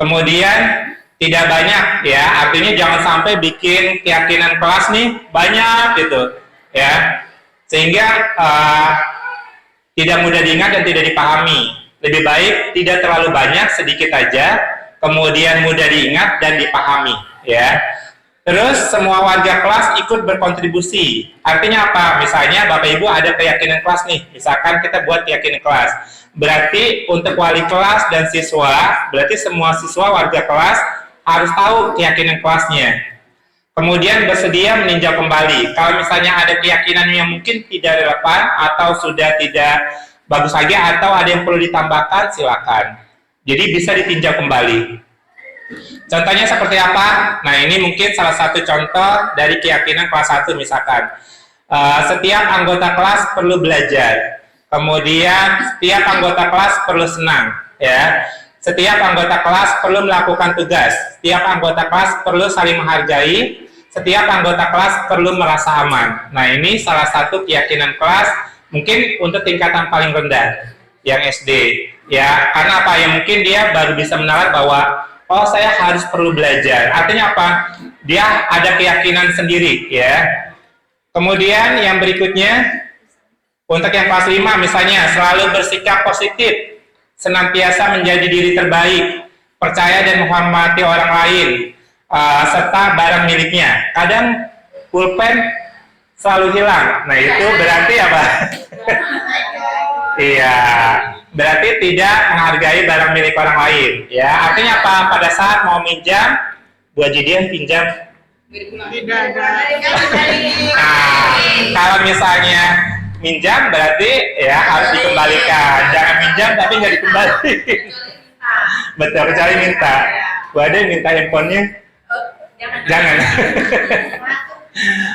Kemudian tidak banyak, ya, artinya jangan sampai bikin keyakinan kelas nih banyak gitu, ya, sehingga tidak mudah diingat dan tidak dipahami. Lebih baik tidak terlalu banyak, sedikit aja, kemudian mudah diingat dan dipahami, ya. Terus semua warga kelas ikut berkontribusi. Artinya apa? Misalnya Bapak Ibu ada keyakinan kelas nih, misalkan kita buat keyakinan kelas. Berarti untuk wali kelas dan siswa, berarti semua siswa warga kelas harus tahu keyakinan kelasnya. Kemudian bersedia meninjau kembali. Kalau misalnya ada keyakinan yang mungkin tidak relevan atau sudah tidak bagus lagi atau ada yang perlu ditambahkan, silakan. Jadi bisa ditinjau kembali. Contohnya seperti apa? Nah, ini mungkin salah satu contoh dari keyakinan kelas 1 misalkan. Setiap anggota kelas perlu belajar. Kemudian setiap anggota kelas perlu senang, ya. Setiap anggota kelas perlu melakukan tugas. Setiap anggota kelas perlu saling menghargai. Setiap anggota kelas perlu merasa aman. Nah, ini salah satu keyakinan kelas mungkin untuk tingkatan paling rendah, yang SD. Ya, karena apa? Ya mungkin dia baru bisa menalar bahwa oh, saya harus perlu belajar. Artinya apa? Dia ada keyakinan sendiri, ya. Kemudian yang berikutnya untuk yang kelas 5 misalnya selalu bersikap positif, senantiasa menjadi diri terbaik, percaya dan menghormati orang lain, serta barang miliknya. Kadang pulpen selalu hilang. Nah, itu berarti apa? Iya, berarti tidak menghargai barang milik orang lain. Ya, artinya apa? Pada saat mau minjam, Bu Jidian pinjam. Nah, kalau misalnya minjam berarti ya harus dikembalikan. Jangan minjam tapi nggak dikembalikan. Betul, kecuali minta. Bu Ade minta handphonenya? Jangan.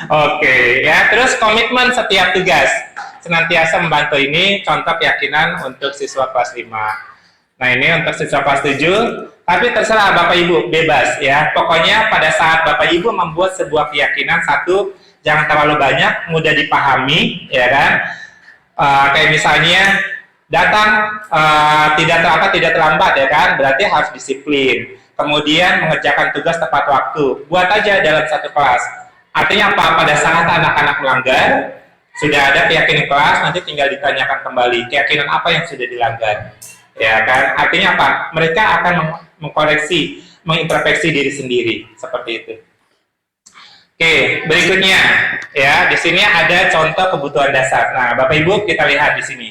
Oke, ya. Terus komitmen setiap tugas. Senantiasa membantu, ini contoh keyakinan untuk siswa kelas 5. Nah, ini untuk siswa kelas 7. Tapi terserah Bapak Ibu, bebas ya. Pokoknya pada saat Bapak Ibu membuat sebuah keyakinan, satu, jangan terlalu banyak, mudah dipahami, ya kan? Kayak misalnya datang tidak terlambat, ya kan? Berarti harus disiplin. Kemudian mengerjakan tugas tepat waktu. Buat aja dalam satu kelas. Artinya apa? Pada saat anak-anak melanggar, sudah ada keyakinan kelas, nanti tinggal ditanyakan kembali keyakinan apa yang sudah dilanggar, ya kan? Artinya apa? Mereka akan mengkoreksi, mengintrospeksi diri sendiri, seperti itu. Oke, berikutnya, ya, di sini ada contoh kebutuhan dasar. Nah, Bapak Ibu kita lihat di sini.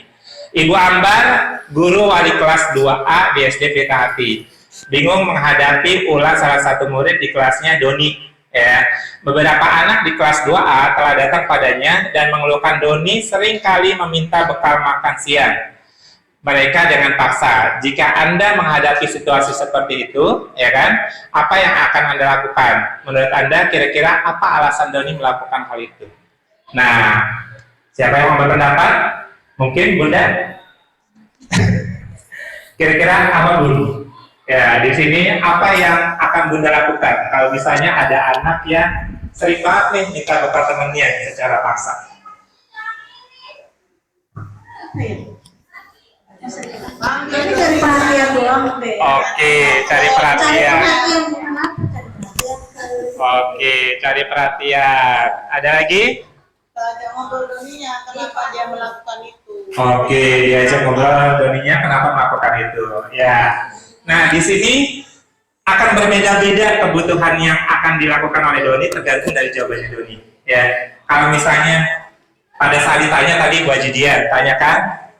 Ibu Ambar, guru wali kelas 2A di SD Pelita Hati, bingung menghadapi ulah salah satu murid di kelasnya, Doni. Ya, beberapa anak di kelas 2A telah datang padanya dan mengeluhkan Doni sering kali meminta bekal makan siang mereka dengan paksa. Jika Anda menghadapi situasi seperti itu, ya kan, apa yang akan Anda lakukan? Menurut Anda, kira-kira apa alasan Doni melakukan hal itu? Nah, siapa yang mau berpendapat? Mungkin Bunda? Kira-kira apa Bunda? Ya, di sini apa yang akan Bunda lakukan kalau misalnya ada anak yang sering banget nih minta bekal temannya secara paksa? apa ya? Ini cari perhatian doang deh. Oke, cari Cari perhatian. perhatian bukan apa? Cari perhatian. Oke, cari perhatian. Ada lagi? Diajak ngobrol duninya, kenapa dia melakukan itu? Oke, diajak ngobrol doninya kenapa melakukan itu. Ya. Nah, di sini akan berbeda-beda kebutuhan yang akan dilakukan oleh Doni tergantung dari jawabannya Doni. Ya. Kalau misalnya pada saat ditanya tadi Bu Haji Dian, tanyakan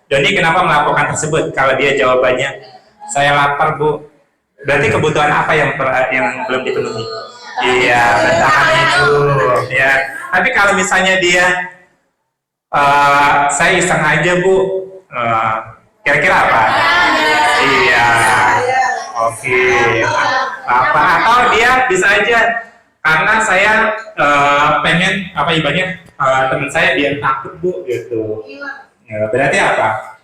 Doni kenapa melakukan tersebut? Kalau dia jawabannya saya lapar Bu, berarti kebutuhan apa yang belum dipenuhi? Iya, bertahan hidup. Ya. Tapi kalau misalnya dia saya iseng aja Bu, kira-kira apa? Iya. Oke. Apa? Atau dia bisa aja karena saya pengen apa ibaratnya teman saya biar takut Bu gitu. Ya, berarti apa?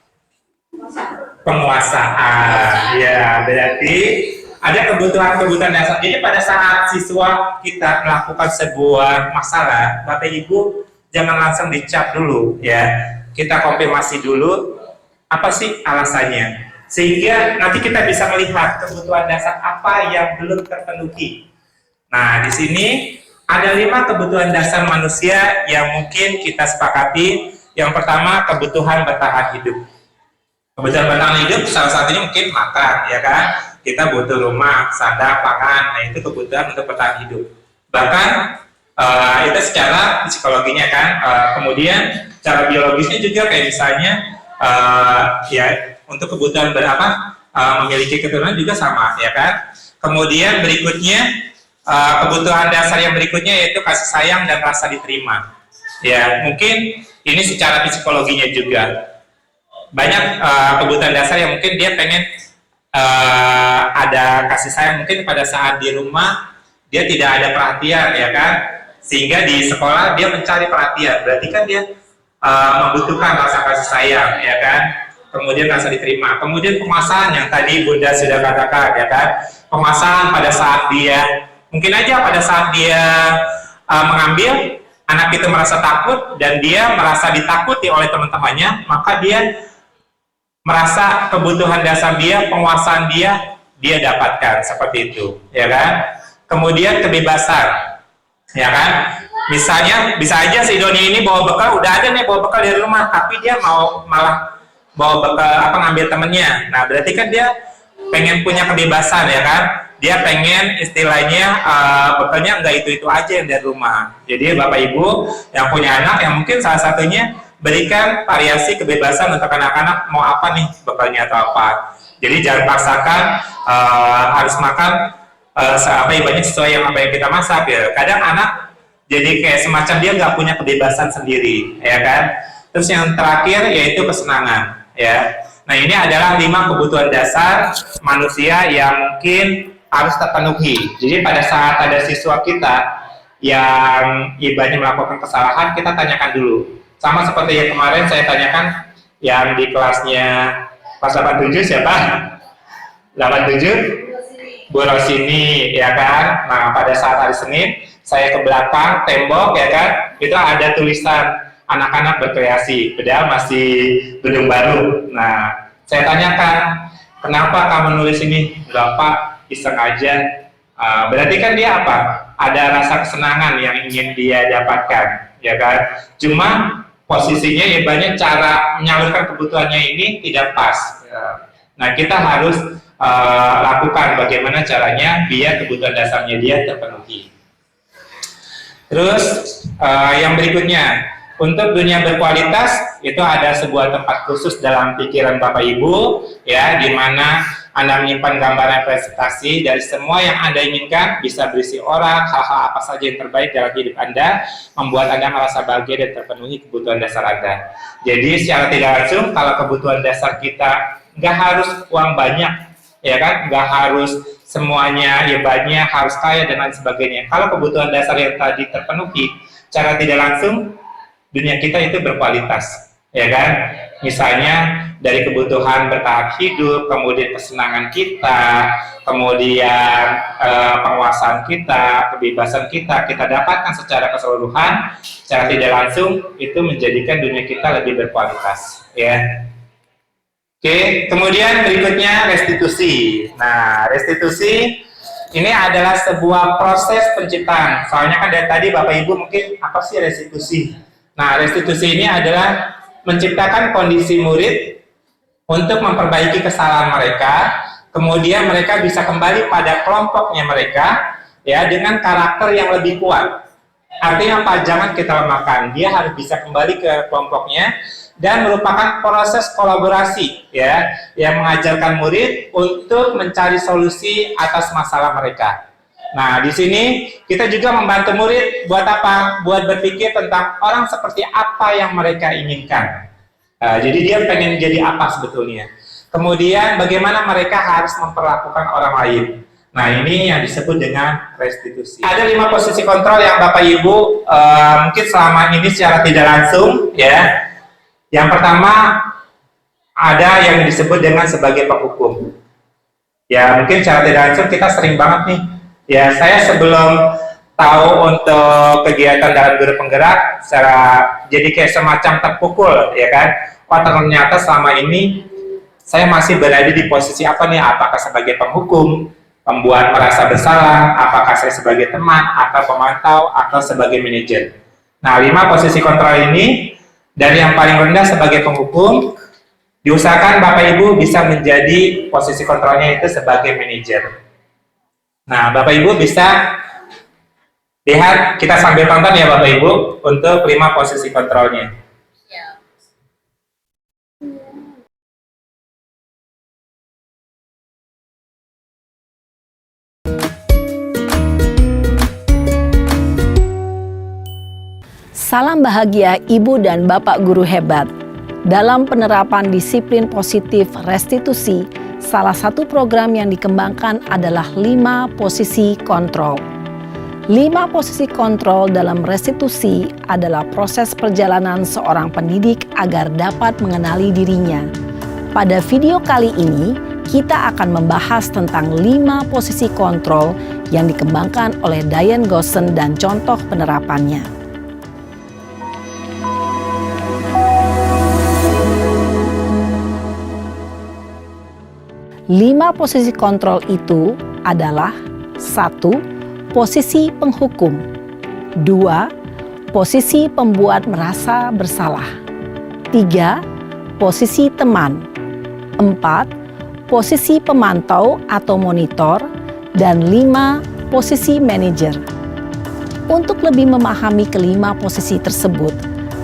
Penguasaan. Ya, berarti ada kebutuhan-kebutuhan dasar. Jadi pada saat siswa kita melakukan sebuah masalah, Bapak Ibu jangan langsung dicap dulu ya. Kita konfirmasi dulu apa sih alasannya. Sehingga nanti kita bisa melihat kebutuhan dasar apa yang belum terpenuhi. Nah, di sini ada 5 kebutuhan dasar manusia yang mungkin kita sepakati. Yang pertama, kebutuhan bertahan hidup. Kebutuhan bertahan hidup salah satunya mungkin makan, ya kan? Kita butuh rumah, sandang, pangan. Nah, itu kebutuhan untuk bertahan hidup. Bahkan itu secara psikologinya kan. Kemudian cara biologisnya juga kayak misalnya ya untuk kebutuhan memiliki keturunan juga sama, ya kan? Kemudian berikutnya kebutuhan dasar yang berikutnya yaitu kasih sayang dan rasa diterima. Ya, mungkin ini secara psikologinya juga banyak kebutuhan dasar yang mungkin dia pengen ada kasih sayang, mungkin pada saat di rumah dia tidak ada perhatian, ya kan? Sehingga di sekolah dia mencari perhatian, berarti kan dia membutuhkan rasa kasih sayang, ya kan? Kemudian rasa diterima, kemudian penguasaan yang tadi Bunda sudah katakan, ya kan? Penguasaan pada saat dia, mungkin aja pada saat dia mengambil, anak itu merasa takut dan dia merasa ditakuti oleh teman-temannya, maka dia merasa kebutuhan dasar dia, penguasaan dia dapatkan seperti itu, ya kan? Kemudian kebebasan, ya kan? Misalnya bisa aja si Doni ini bawa bekal, udah ada nih bawa bekal dari rumah, tapi dia malah bawa bekal ngambil temennya. Nah, berarti kan dia pengen punya kebebasan, ya kan? Dia pengen istilahnya bekalnya nggak itu aja yang dari rumah. Jadi Bapak Ibu yang punya anak, yang mungkin salah satunya berikan variasi kebebasan untuk anak-anak mau apa nih bekalnya atau apa. Jadi jangan paksakan harus makan ibaratnya sesuai yang apa yang kita masak, ya. Kadang anak jadi kayak semacam dia nggak punya kebebasan sendiri, ya kan? Terus yang terakhir yaitu kesenangan, ya. Nah, ini adalah 5 kebutuhan dasar manusia yang mungkin harus terpenuhi. Jadi pada saat ada siswa kita yang ibaratnya melakukan kesalahan, kita tanyakan dulu. Sama seperti yang kemarin saya tanyakan yang di kelasnya kelas 87 siapa? 87? Bu Rosini, ya kan? Nah, pada saat hari Senin saya ke belakang tembok, ya kan? Itu ada tulisan anak-anak berkreasi, padahal masih gedung baru. Nah, saya tanyakan, kenapa kamu nulis ini? Bapak iseng aja. Berarti kan dia apa? Ada rasa kesenangan yang ingin dia dapatkan, ya kan? Cuma posisinya ya banyak cara menyalurkan kebutuhannya ini tidak pas. Nah, kita harus lakukan bagaimana caranya biar kebutuhan dasarnya dia terpenuhi. Terus yang berikutnya, untuk dunia berkualitas itu ada sebuah tempat khusus dalam pikiran Bapak Ibu, ya, di mana Anda menyimpan gambaran presentasi dari semua yang Anda inginkan, bisa berisi orang, hal-hal apa saja yang terbaik dalam hidup Anda, membuat Anda merasa bahagia dan terpenuhi kebutuhan dasar Anda. Jadi secara tidak langsung, kalau kebutuhan dasar kita nggak harus uang banyak, ya kan, nggak harus semuanya ya banyak, harus kaya dan lain sebagainya. Kalau kebutuhan dasar yang tadi terpenuhi, secara tidak langsung dunia kita itu berkualitas, ya kan? Misalnya dari kebutuhan bertahan hidup, kemudian kesenangan kita, kemudian penguasaan kita, kebebasan kita dapatkan secara keseluruhan, secara tidak langsung itu menjadikan dunia kita lebih berkualitas, ya. Oke, kemudian berikutnya restitusi. Nah, restitusi ini adalah sebuah proses penciptaan. Soalnya kan dari tadi Bapak Ibu mungkin apa sih restitusi? Nah, restitusi ini adalah menciptakan kondisi murid untuk memperbaiki kesalahan mereka, kemudian mereka bisa kembali pada kelompoknya mereka, ya, dengan karakter yang lebih kuat. Artinya apa? Jangan kita lemahkan. Dia harus bisa kembali ke kelompoknya dan merupakan proses kolaborasi, ya, yang mengajarkan murid untuk mencari solusi atas masalah mereka. Nah, di sini kita juga membantu murid buat apa? Buat berpikir tentang orang seperti apa yang mereka inginkan. Jadi dia pengen jadi apa sebetulnya. Kemudian bagaimana mereka harus memperlakukan orang lain. Nah, ini yang disebut dengan restitusi. Ada 5 posisi kontrol yang Bapak Ibu mungkin selama ini secara tidak langsung, ya. Yang pertama ada yang disebut dengan sebagai penghukum. Ya, mungkin secara tidak langsung kita sering banget nih. Ya, saya sebelum tahu untuk kegiatan dalam guru penggerak, jadi kayak semacam terpukul, ya kan? Wah, ternyata selama ini saya masih berada di posisi apa nih? Apakah sebagai penghukum, pembuat merasa bersalah, apakah saya sebagai teman, atau pemantau, atau sebagai manajer? Nah, 5 posisi kontrol ini, dari yang paling rendah sebagai penghukum, diusahakan Bapak Ibu bisa menjadi posisi kontrolnya itu sebagai manajer. Nah, Bapak Ibu bisa lihat, kita sambil tonton ya Bapak Ibu, untuk 5 posisi kontrolnya. Salam bahagia Ibu dan Bapak guru hebat. Dalam penerapan disiplin positif restitusi, salah satu program yang dikembangkan adalah 5 posisi kontrol. 5 posisi kontrol dalam restitusi adalah proses perjalanan seorang pendidik agar dapat mengenali dirinya. Pada video kali ini, kita akan membahas tentang 5 posisi kontrol yang dikembangkan oleh Diane Goosen dan contoh penerapannya. 5 posisi kontrol itu adalah 1. Posisi penghukum. 2. Posisi pembuat merasa bersalah. 3. Posisi teman. 4. Posisi pemantau atau monitor. Dan 5. Posisi manajer. Untuk lebih memahami kelima posisi tersebut,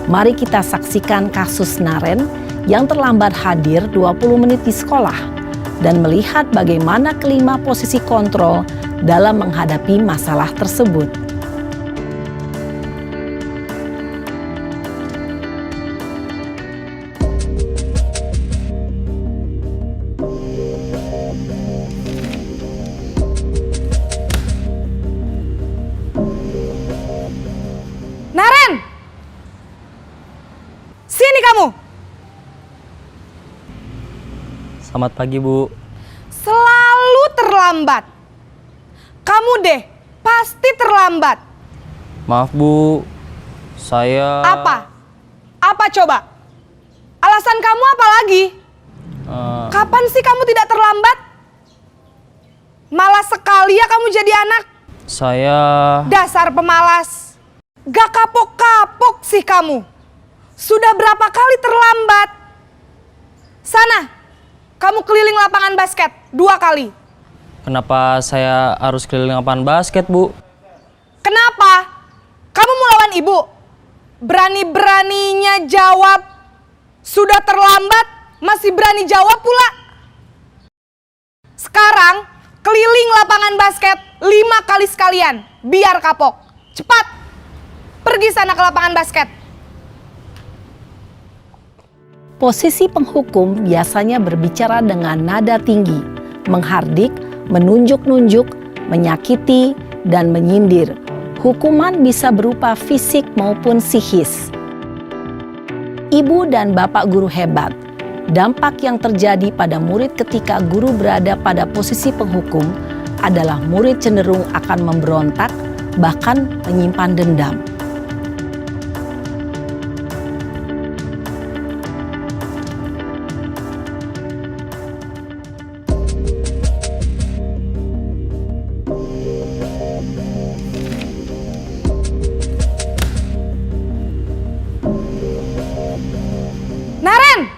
mari kita saksikan kasus Naren yang terlambat hadir 20 menit di sekolah dan melihat bagaimana kelima posisi kontrol dalam menghadapi masalah tersebut. Naren! Sini kamu! Selamat pagi, Bu. Selalu terlambat. Kamu deh, pasti terlambat. Maaf, Bu. Saya... Apa? Apa coba? Alasan kamu apa lagi? Kapan sih kamu tidak terlambat? Malas sekali ya kamu jadi anak. Saya... Dasar pemalas. Gak kapok-kapok sih kamu. Sudah berapa kali terlambat? Sana. Kamu keliling lapangan basket 2 kali. Kenapa saya harus keliling lapangan basket, Bu? Kenapa? Kamu mau lawan ibu? Berani-beraninya jawab. Sudah terlambat, masih berani jawab pula. Sekarang, keliling lapangan basket 5 kali sekalian. Biar kapok. Cepat. Pergi sana ke lapangan basket. Posisi penghukum biasanya berbicara dengan nada tinggi, menghardik, menunjuk-nunjuk, menyakiti, dan menyindir. Hukuman bisa berupa fisik maupun psikis. Ibu dan bapak guru hebat. Dampak yang terjadi pada murid ketika guru berada pada posisi penghukum adalah murid cenderung akan memberontak, bahkan menyimpan dendam. Naren!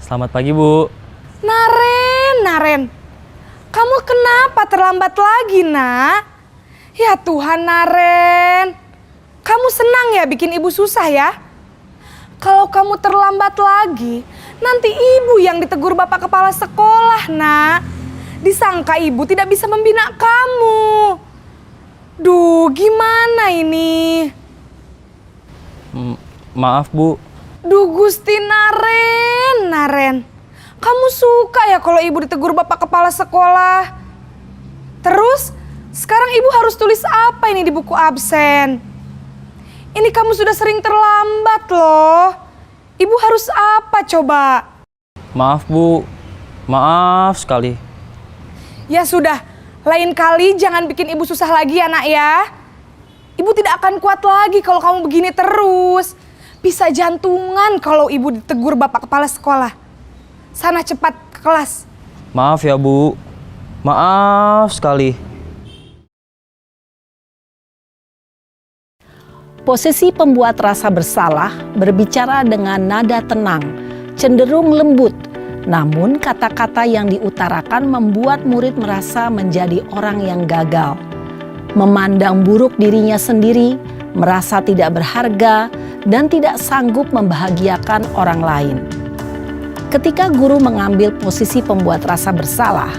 Selamat pagi, Bu. Naren. Kamu kenapa terlambat lagi, Nak? Ya Tuhan, Naren. Kamu senang ya bikin ibu susah ya? Kalau kamu terlambat lagi, nanti ibu yang ditegur bapak kepala sekolah, Nak. Disangka ibu tidak bisa membina kamu. Duh, gimana ini? Maaf, Bu. Duh Gusti Naren. Kamu suka ya kalau ibu ditegur bapak kepala sekolah? Terus, sekarang ibu harus tulis apa ini di buku absen? Ini kamu sudah sering terlambat loh. Ibu harus apa coba? Maaf, Bu. Maaf sekali. Ya sudah, lain kali jangan bikin ibu susah lagi ya, Nak ya. Ibu tidak akan kuat lagi kalau kamu begini terus. Bisa jantungan kalau ibu ditegur bapak kepala sekolah. Sana cepat ke kelas. Maaf ya, Bu. Maaf sekali. Posisi pembuat rasa bersalah berbicara dengan nada tenang, cenderung lembut. Namun kata-kata yang diutarakan membuat murid merasa menjadi orang yang gagal. Memandang buruk dirinya sendiri, merasa tidak berharga, dan tidak sanggup membahagiakan orang lain. Ketika guru mengambil posisi pembuat rasa bersalah,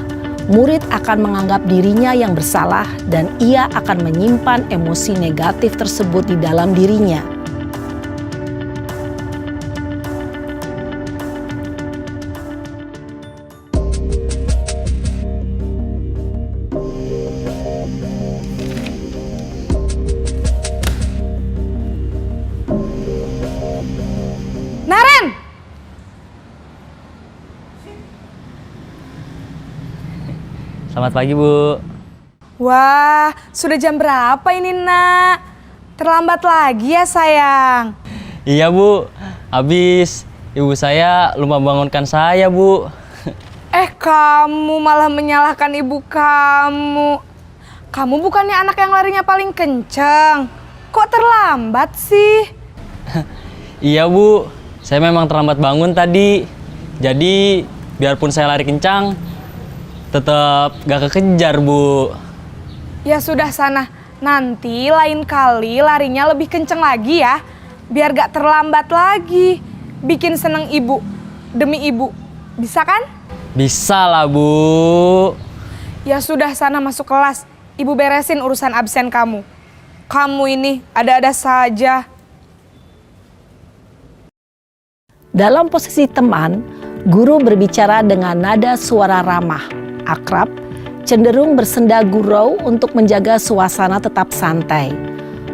murid akan menganggap dirinya yang bersalah dan ia akan menyimpan emosi negatif tersebut di dalam dirinya. Naren! Selamat pagi, Bu. Wah, sudah jam berapa ini, Nak? Terlambat lagi ya, sayang. Iya, Bu. Habis ibu saya lupa bangunkan saya, Bu. Kamu malah menyalahkan ibu kamu. Kamu bukannya anak yang larinya paling kenceng. Kok terlambat sih? Iya, Bu. Saya memang terlambat bangun tadi. Jadi, biarpun saya lari kencang, tetap gak kekejar, Bu. Ya sudah sana, nanti lain kali larinya lebih kenceng lagi ya. Biar gak terlambat lagi. Bikin seneng ibu, demi ibu. Bisa kan? Bisa lah, Bu. Ya sudah sana masuk kelas. Ibu beresin urusan absen kamu. Kamu ini ada-ada saja. Dalam posisi teman, guru berbicara dengan nada suara ramah, akrab, cenderung bersenda gurau untuk menjaga suasana tetap santai.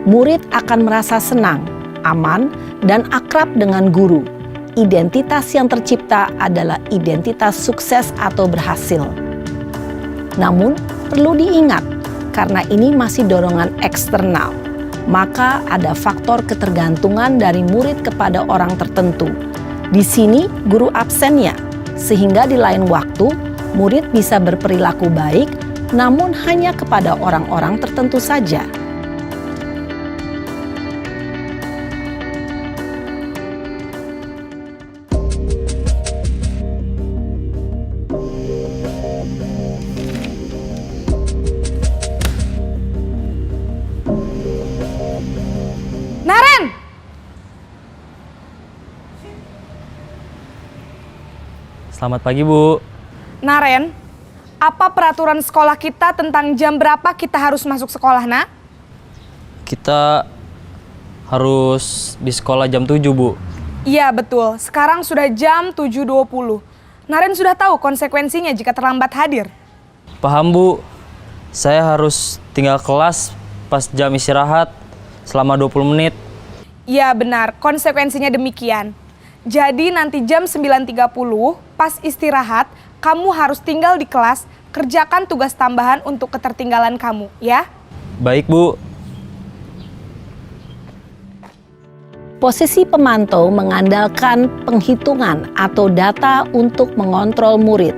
Murid akan merasa senang, aman, dan akrab dengan guru. Identitas yang tercipta adalah identitas sukses atau berhasil. Namun, perlu diingat, karena ini masih dorongan eksternal, maka ada faktor ketergantungan dari murid kepada orang tertentu. Di sini guru absennya, sehingga di lain waktu murid bisa berperilaku baik, namun hanya kepada orang-orang tertentu saja. Naren! Selamat pagi, Bu. Naren, apa peraturan sekolah kita tentang jam berapa kita harus masuk sekolah, Nak? Kita harus di sekolah jam 7, Bu. Iya betul, sekarang sudah jam 7.20. Naren sudah tahu konsekuensinya jika terlambat hadir. Paham, Bu. Saya harus tinggal kelas pas jam istirahat. selama 20 menit. Iya benar, konsekuensinya demikian. Jadi nanti jam 9.30 pas istirahat, kamu harus tinggal di kelas, kerjakan tugas tambahan untuk ketertinggalan kamu, ya? Baik, Bu. Posisi pemantau mengandalkan penghitungan atau data untuk mengontrol murid.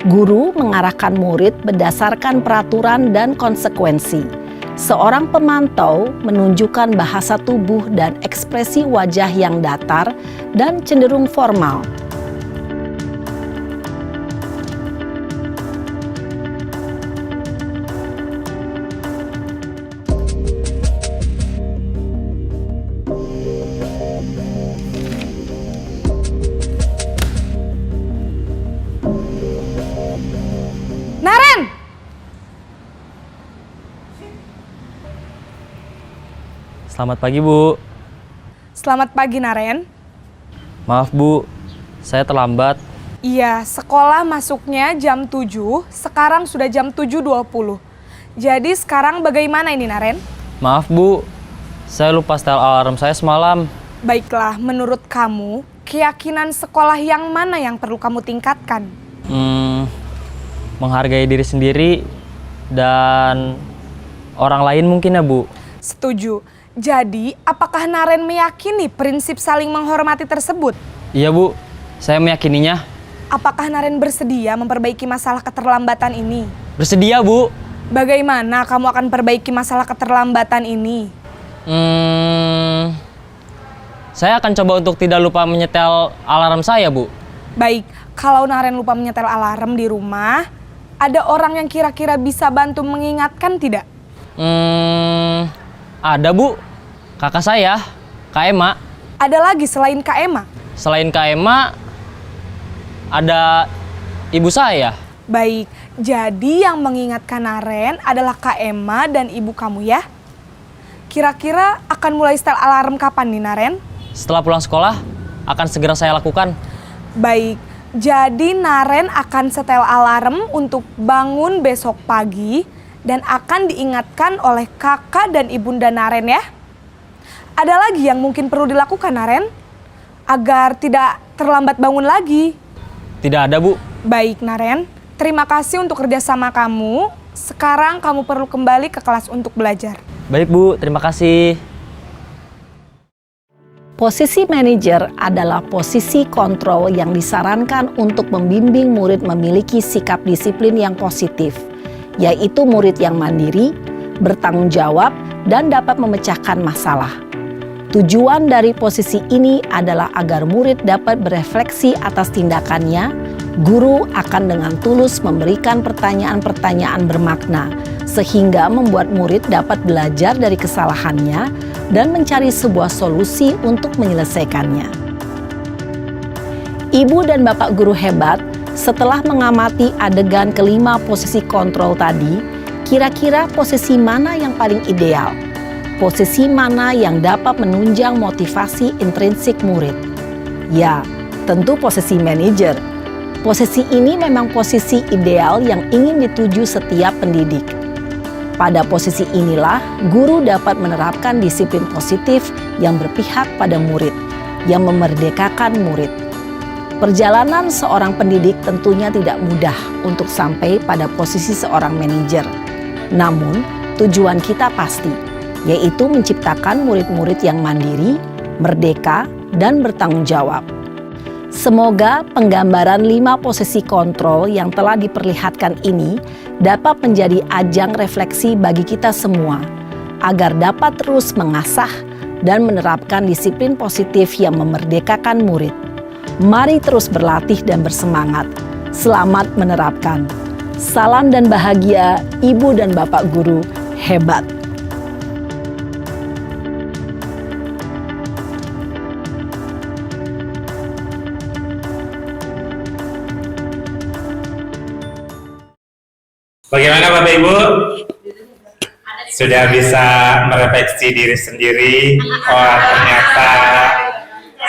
Guru mengarahkan murid berdasarkan peraturan dan konsekuensi. Seorang pemantau menunjukkan bahasa tubuh dan ekspresi wajah yang datar dan cenderung formal. Naren! Selamat pagi, Bu. Selamat pagi, Naren. Maaf, Bu. Saya terlambat. Iya, sekolah masuknya jam 7, sekarang sudah jam 7.20. Jadi sekarang bagaimana ini, Naren? Maaf, Bu. Saya lupa setel alarm saya semalam. Baiklah, menurut kamu, keyakinan sekolah yang mana yang perlu kamu tingkatkan? Menghargai diri sendiri dan orang lain mungkin ya, Bu. Setuju. Jadi, apakah Naren meyakini prinsip saling menghormati tersebut? Iya, Bu. Saya meyakininya. Apakah Naren bersedia memperbaiki masalah keterlambatan ini? Bersedia, Bu. Bagaimana kamu akan perbaiki masalah keterlambatan ini? Saya akan coba untuk tidak lupa menyetel alarm saya, Bu. Baik, kalau Naren lupa menyetel alarm di rumah, ada orang yang kira-kira bisa bantu mengingatkan tidak? Ada, Bu. Kakak saya, Kak Ema. Ada lagi selain Kak Ema? Selain Kak Ema, ada ibu saya. Baik, jadi yang mengingatkan Naren adalah Kak Ema dan ibu kamu ya? Kira-kira akan mulai setel alarm kapan nih, Naren? Setelah pulang sekolah, akan segera saya lakukan. Baik, jadi Naren akan setel alarm untuk bangun besok pagi dan akan diingatkan oleh kakak dan ibunda Naren ya. Ada lagi yang mungkin perlu dilakukan, Naren? Agar tidak terlambat bangun lagi. Tidak ada, Bu. Baik, Naren. Terima kasih untuk kerjasama kamu. Sekarang kamu perlu kembali ke kelas untuk belajar. Baik, Bu. Terima kasih. Posisi manajer adalah posisi kontrol yang disarankan untuk membimbing murid memiliki sikap disiplin yang positif, yaitu murid yang mandiri, bertanggung jawab, dan dapat memecahkan masalah. Tujuan dari posisi ini adalah agar murid dapat berefleksi atas tindakannya. Guru akan dengan tulus memberikan pertanyaan-pertanyaan bermakna, sehingga membuat murid dapat belajar dari kesalahannya dan mencari sebuah solusi untuk menyelesaikannya. Ibu dan Bapak guru hebat, setelah mengamati adegan kelima posisi kontrol tadi, kira-kira posisi mana yang paling ideal? Posisi mana yang dapat menunjang motivasi intrinsik murid? Ya, tentu posisi manajer. Posisi ini memang posisi ideal yang ingin dituju setiap pendidik. Pada posisi inilah, guru dapat menerapkan disiplin positif yang berpihak pada murid, yang memerdekakan murid. Perjalanan seorang pendidik tentunya tidak mudah untuk sampai pada posisi seorang manajer. Namun, tujuan kita pasti, yaitu menciptakan murid-murid yang mandiri, merdeka, dan bertanggung jawab. Semoga penggambaran 5 posisi kontrol yang telah diperlihatkan ini dapat menjadi ajang refleksi bagi kita semua, agar dapat terus mengasah dan menerapkan disiplin positif yang memerdekakan murid. Mari terus berlatih dan bersemangat. Selamat menerapkan. Salam dan bahagia, Ibu dan Bapak guru hebat. Bagaimana Bapak Ibu? Sudah bisa merefleksi diri sendiri? Oh, ternyata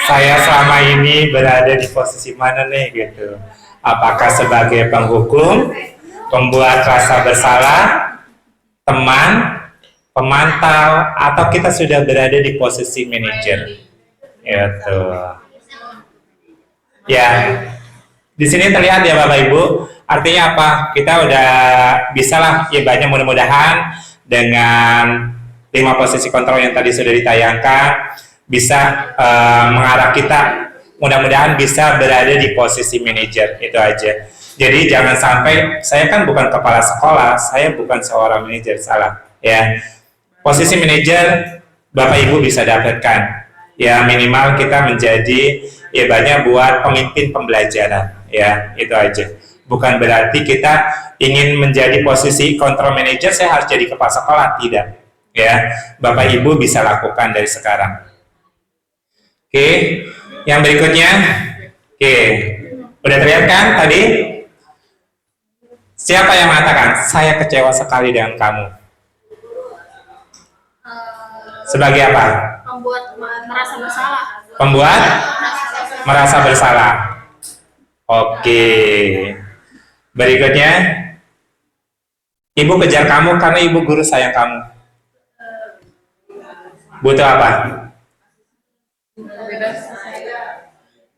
saya selama ini berada di posisi mana nih gitu. Apakah sebagai penghukum, pembuat rasa bersalah, teman, pemantau, atau kita sudah berada di posisi manajer. Itu. Ya, di sini terlihat ya Bapak Ibu, artinya apa? Kita udah bisa lah, ya banyak mudah-mudahan dengan 5 posisi kontrol yang tadi sudah ditayangkan, bisa mengarah kita, mudah-mudahan bisa berada di posisi manajer, itu aja. Jadi jangan sampai, saya kan bukan kepala sekolah, saya bukan seorang manajer, salah. Ya, posisi manajer Bapak Ibu bisa dapatkan. Ya minimal kita menjadi ya banyak buat pemimpin pembelajaran. Ya itu aja. Bukan berarti kita ingin menjadi posisi control manager, saya harus jadi kepala sekolah, tidak. Ya Bapak Ibu bisa lakukan dari sekarang. Oke, yang berikutnya. Oke, udah terlihat kan tadi? Siapa yang mengatakan, saya kecewa sekali dengan kamu? Sebagai apa? Membuat merasa bersalah. Pembuat merasa bersalah. Oke. Berikutnya, ibu kejar kamu karena ibu guru sayang kamu. Butuh apa?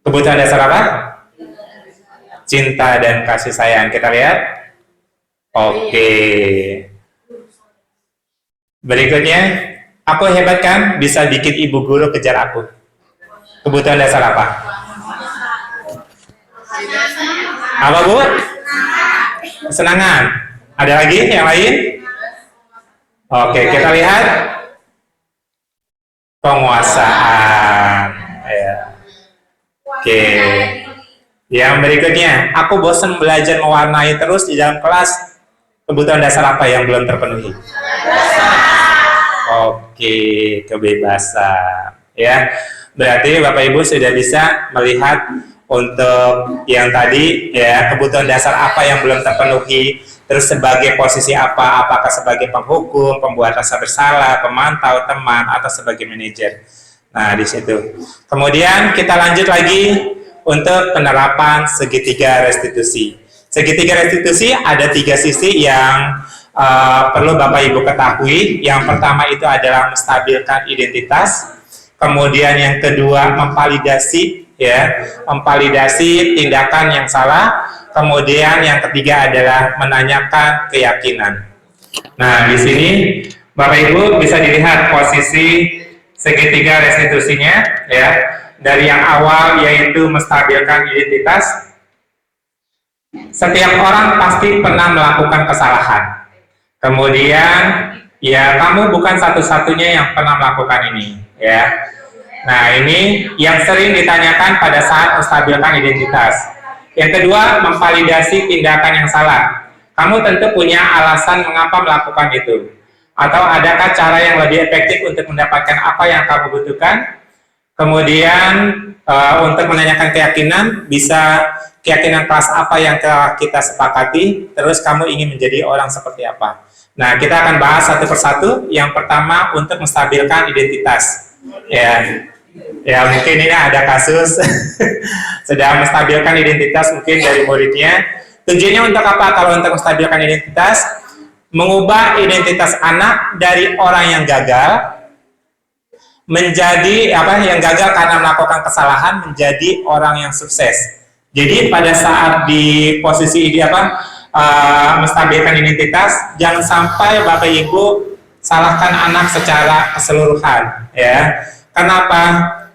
Kebutuhan dasar apa? Cinta dan kasih sayang. Kita lihat. Oke. Berikutnya, aku hebat kan? Bisa bikin ibu guru kejar aku. Kebutuhan dasar apa? Apa Bu? Kesenangan. Ada lagi yang lain? Oke, kita lihat. Penguasaan. Ya. Oke. Yang berikutnya, aku bosan belajar mewarnai terus di dalam kelas. Kebutuhan dasar apa yang belum terpenuhi? Oke, kebebasan. Ya, berarti Bapak Ibu sudah bisa melihat untuk yang tadi ya, kebutuhan dasar apa yang belum terpenuhi, terus sebagai posisi apa, apakah sebagai penghukum, pembuat rasa bersalah, pemantau, teman, atau sebagai manajer. Nah, di situ. Kemudian kita lanjut lagi untuk penerapan segitiga restitusi. Segitiga restitusi ada 3 sisi yang perlu Bapak Ibu ketahui. Yang pertama itu adalah menstabilkan identitas. Kemudian yang kedua memvalidasi, ya, memvalidasi tindakan yang salah. Kemudian yang ketiga adalah menanyakan keyakinan. Nah, di sini Bapak Ibu bisa dilihat posisi segitiga restitusinya, ya, dari yang awal yaitu menstabilkan identitas. Setiap orang pasti pernah melakukan kesalahan. Kemudian, ya kamu bukan satu-satunya yang pernah melakukan ini, ya. Nah, ini yang sering ditanyakan pada saat menstabilkan identitas. Yang kedua, memvalidasi tindakan yang salah. Kamu tentu punya alasan mengapa melakukan itu. Atau adakah cara yang lebih efektif untuk mendapatkan apa yang kamu butuhkan? Kemudian, untuk menanyakan keyakinan, bisa keyakinan kelas apa yang kita sepakati, terus kamu ingin menjadi orang seperti apa. Nah, kita akan bahas satu persatu. Yang pertama, untuk menstabilkan identitas. Ya mungkin ini ada kasus sedang menstabilkan identitas mungkin dari muridnya. Tujuannya untuk apa kalau untuk menstabilkan identitas? Mengubah identitas anak dari orang yang gagal menjadi yang gagal karena melakukan kesalahan menjadi orang yang sukses. Jadi pada saat di posisi ini menstabilkan identitas, jangan sampai Bapak Ibu salahkan anak secara keseluruhan, ya. Kenapa?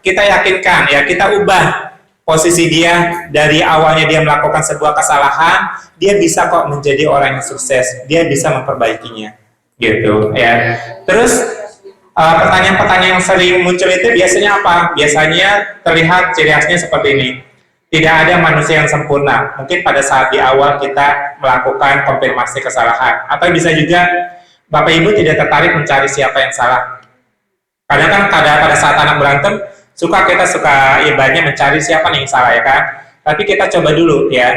Kita yakinkan, ya, kita ubah posisi dia dari awalnya dia melakukan sebuah kesalahan, dia bisa kok menjadi orang yang sukses, dia bisa memperbaikinya, gitu, ya. Terus pertanyaan-pertanyaan yang sering muncul itu biasanya apa? Biasanya terlihat ciri khasnya seperti ini. Tidak ada manusia yang sempurna. Mungkin pada saat di awal kita melakukan konfirmasi kesalahan. Atau bisa juga Bapak Ibu tidak tertarik mencari siapa yang salah. Kadang kan pada saat anak berantem, kita suka ibaratnya mencari siapa nih yang salah, ya kan? Tapi kita coba dulu, ya.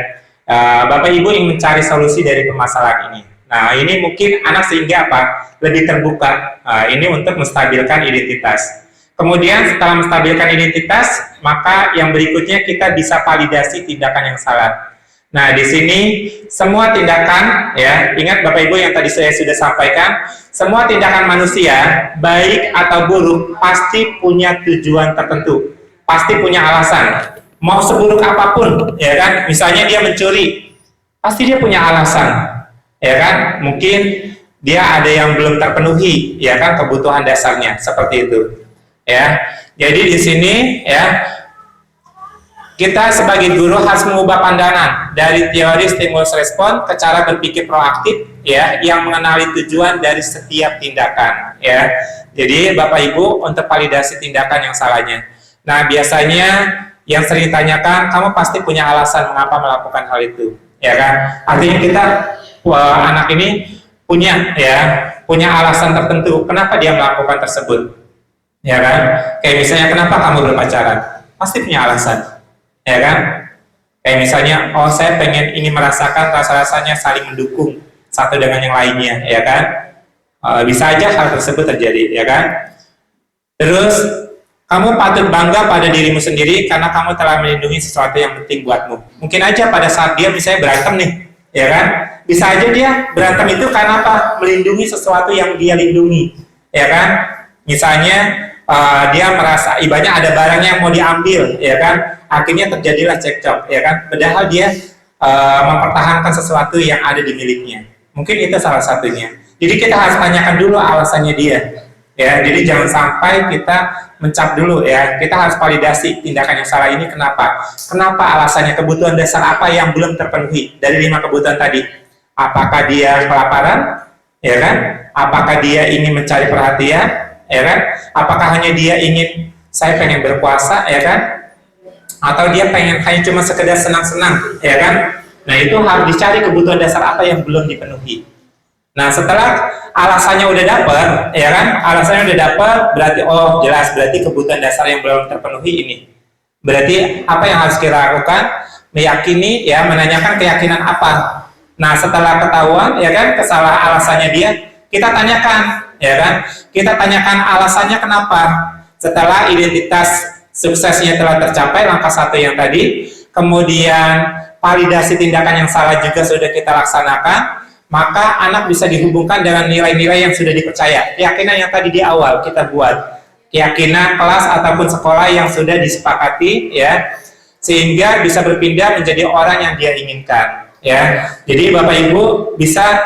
Bapak Ibu ingin mencari solusi dari permasalahan ini. Nah, ini mungkin anak sehingga lebih terbuka. Ini untuk menstabilkan identitas. Kemudian setelah menstabilkan identitas, maka yang berikutnya kita bisa validasi tindakan yang salah. Nah, di sini semua tindakan, ya, ingat Bapak Ibu yang tadi saya sudah sampaikan, semua tindakan manusia, baik atau buruk, pasti punya tujuan tertentu, pasti punya alasan. Mau seburuk apapun, ya kan, misalnya dia mencuri, pasti dia punya alasan, ya kan, mungkin dia ada yang belum terpenuhi, ya kan, kebutuhan dasarnya, seperti itu, ya. Jadi di sini, ya, kita sebagai guru harus mengubah pandangan dari teori stimulus respon ke cara berpikir proaktif, ya, yang mengenali tujuan dari setiap tindakan, ya. Jadi Bapak Ibu untuk validasi tindakan yang salahnya. Nah, biasanya yang sering ditanyakan, kamu pasti punya alasan mengapa melakukan hal itu, ya kan? Artinya kita anak ini punya, ya, punya alasan tertentu kenapa dia melakukan tersebut, ya kan? Kayak misalnya kenapa kamu berpacaran, pasti punya alasan. Ya kan? Kayak misalnya, oh saya pengen ini merasakan rasa-rasanya saling mendukung satu dengan yang lainnya, ya kan? Bisa aja hal tersebut terjadi, ya kan? Terus, kamu patut bangga pada dirimu sendiri karena kamu telah melindungi sesuatu yang penting buatmu. Mungkin aja pada saat dia misalnya berantem nih, ya kan? Bisa aja dia berantem itu karena apa? Melindungi sesuatu yang dia lindungi, ya kan? Misalnya, dia merasa ibaratnya ada barangnya yang mau diambil, ya kan? Akhirnya terjadilah cekcok, ya kan? Padahal dia mempertahankan sesuatu yang ada di miliknya. Mungkin itu salah satunya. Jadi kita harus tanyakan dulu alasannya dia, ya. Jadi jangan sampai kita mencap dulu, ya. Kita harus validasi tindakan yang salah ini kenapa? Kenapa alasannya? Kebutuhan dasar apa yang belum terpenuhi dari 5 kebutuhan tadi? Apakah dia kelaparan, ya kan? Apakah dia ingin mencari perhatian, ya kan? Apakah hanya dia ingin saya pengen berpuasa, ya kan? Atau dia pengen hanya cuma sekedar senang-senang, ya kan? Nah, itu harus dicari kebutuhan dasar apa yang belum dipenuhi. Nah, setelah alasannya udah dapat, ya kan? Alasannya udah dapat, berarti oh jelas berarti kebutuhan dasar yang belum terpenuhi ini. Berarti apa yang harus kita lakukan? Meyakini, ya, menanyakan keyakinan apa. Nah, setelah ketahuan, ya kan, kesalahan alasannya dia, kita tanyakan, ya kan? Kita tanyakan alasannya kenapa. Setelah identitas suksesnya telah tercapai, langkah 1 yang tadi, kemudian validasi tindakan yang salah juga sudah kita laksanakan, maka anak bisa dihubungkan dengan nilai-nilai yang sudah dipercaya. Keyakinan yang tadi di awal kita buat, keyakinan kelas ataupun sekolah yang sudah disepakati, ya, sehingga bisa berpindah menjadi orang yang dia inginkan, ya. Jadi Bapak Ibu bisa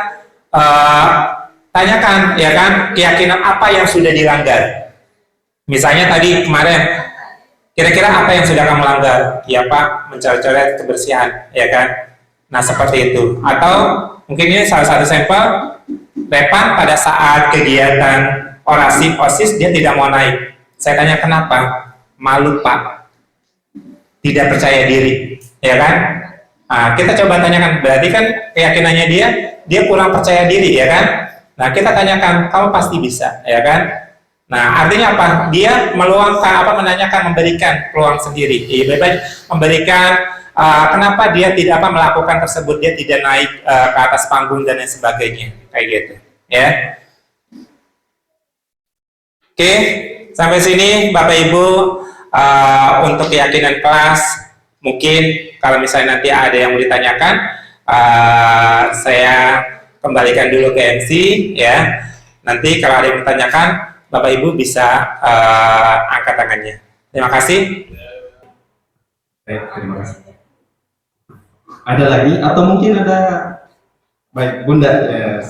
tanyakan, ya kan, keyakinan apa yang sudah dilanggar. Misalnya tadi kemarin, kira-kira apa yang sudah kamu langgar? Ya Pak, mencoret-coret kebersihan, ya kan? Nah, seperti itu. Atau mungkin ini salah satu sampel, Repan pada saat kegiatan orasi OSIS dia tidak mau naik. Saya tanya kenapa? Malu Pak, tidak percaya diri, ya kan? Nah, kita coba tanyakan, berarti kan keyakinannya dia kurang percaya diri, ya kan? Nah, kita tanyakan, kamu pasti bisa, ya kan? Nah, artinya apa? Dia meluangkan, menanyakan, memberikan peluang sendiri. Memberikan kenapa dia tidak melakukan tersebut, dia tidak naik ke atas panggung dan lain sebagainya, kayak gitu, ya. Oke, sampai sini Bapak Ibu untuk keyakinan kelas. Mungkin kalau misalnya nanti ada yang mau ditanyakan, saya kembalikan dulu ke MC, ya. Nanti kalau ada yang ditanyakan, Bapak Ibu bisa angkat tangannya. Terima kasih. Baik, terima kasih. Ada lagi atau mungkin ada? Baik, Bunda. Ya,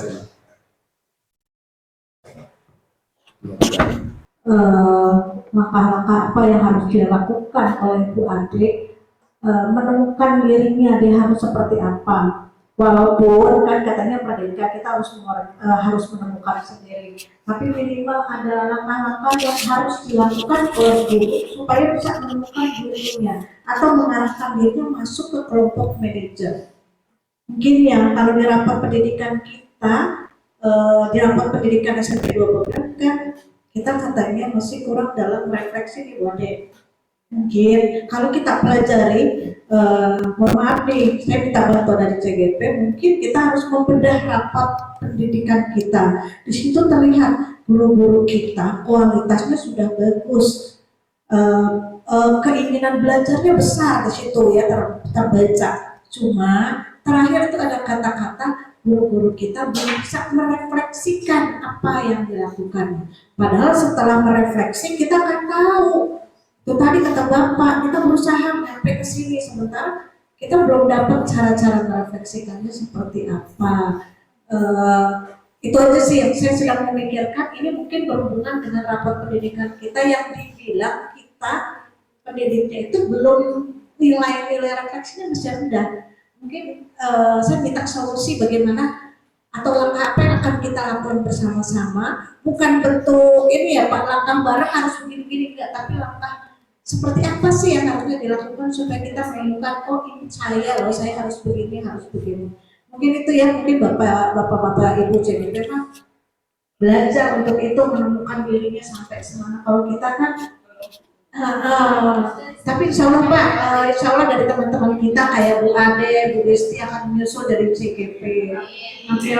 langkah-langkah apa yang harus dilakukan oleh Bu Adik, menemukan dirinya dia harus seperti apa. Walaupun kan katanya Merdeka kita harus menemukan sendiri, tapi minimal ada langkah-langkah yang harus dilakukan oleh guru supaya bisa menemukan dirinya atau mengarahkan dirinya masuk ke kelompok manajer. Mungkin yang kalau di rapat pendidikan kita, di rapat pendidikan SMP 12 kan kita katanya masih kurang dalam refleksi di Bode. Mungkin kalau kita pelajari, mohon maaf nih, saya minta bantuan dari CGP, mungkin kita harus membedah rapat pendidikan kita. Di situ terlihat guru-guru kita kualitasnya sudah bagus, keinginan belajarnya besar di situ ya terbaca. Cuma terakhir itu ada kata-kata guru-guru kita belum bisa merefleksikan apa yang dilakukan. Padahal setelah merefleksi kita akan tahu. Itu tadi kata Bapak, kita berusaha sampai ke sini, sementara kita belum dapat cara-cara merefleksikannya seperti apa. Itu aja sih yang saya sedang memikirkan. Ini mungkin berhubungan dengan rapat pendidikan kita yang dibilang kita pendidiknya itu belum nilai-nilai refleksinya masih rendah. Mungkin saya minta solusi bagaimana atau langkah apa yang akan kita lakukan bersama-sama, bukan bentuk ini ya Pak, langkah bareng harus begini-begini enggak, tapi langkah seperti apa sih yang harusnya dilakukan supaya kita menemukan, oh ini saya loh, saya harus begini, harus begini. Mungkin itu ya, mungkin bapak ibu jadi memang belajar untuk itu, menemukan dirinya sampai semana. Kalau kita kan tapi insya Allah Pak, insya Allah dari teman-teman kita kayak Bu Ade, Bu Desti akan menyusul dari CGP. Nanti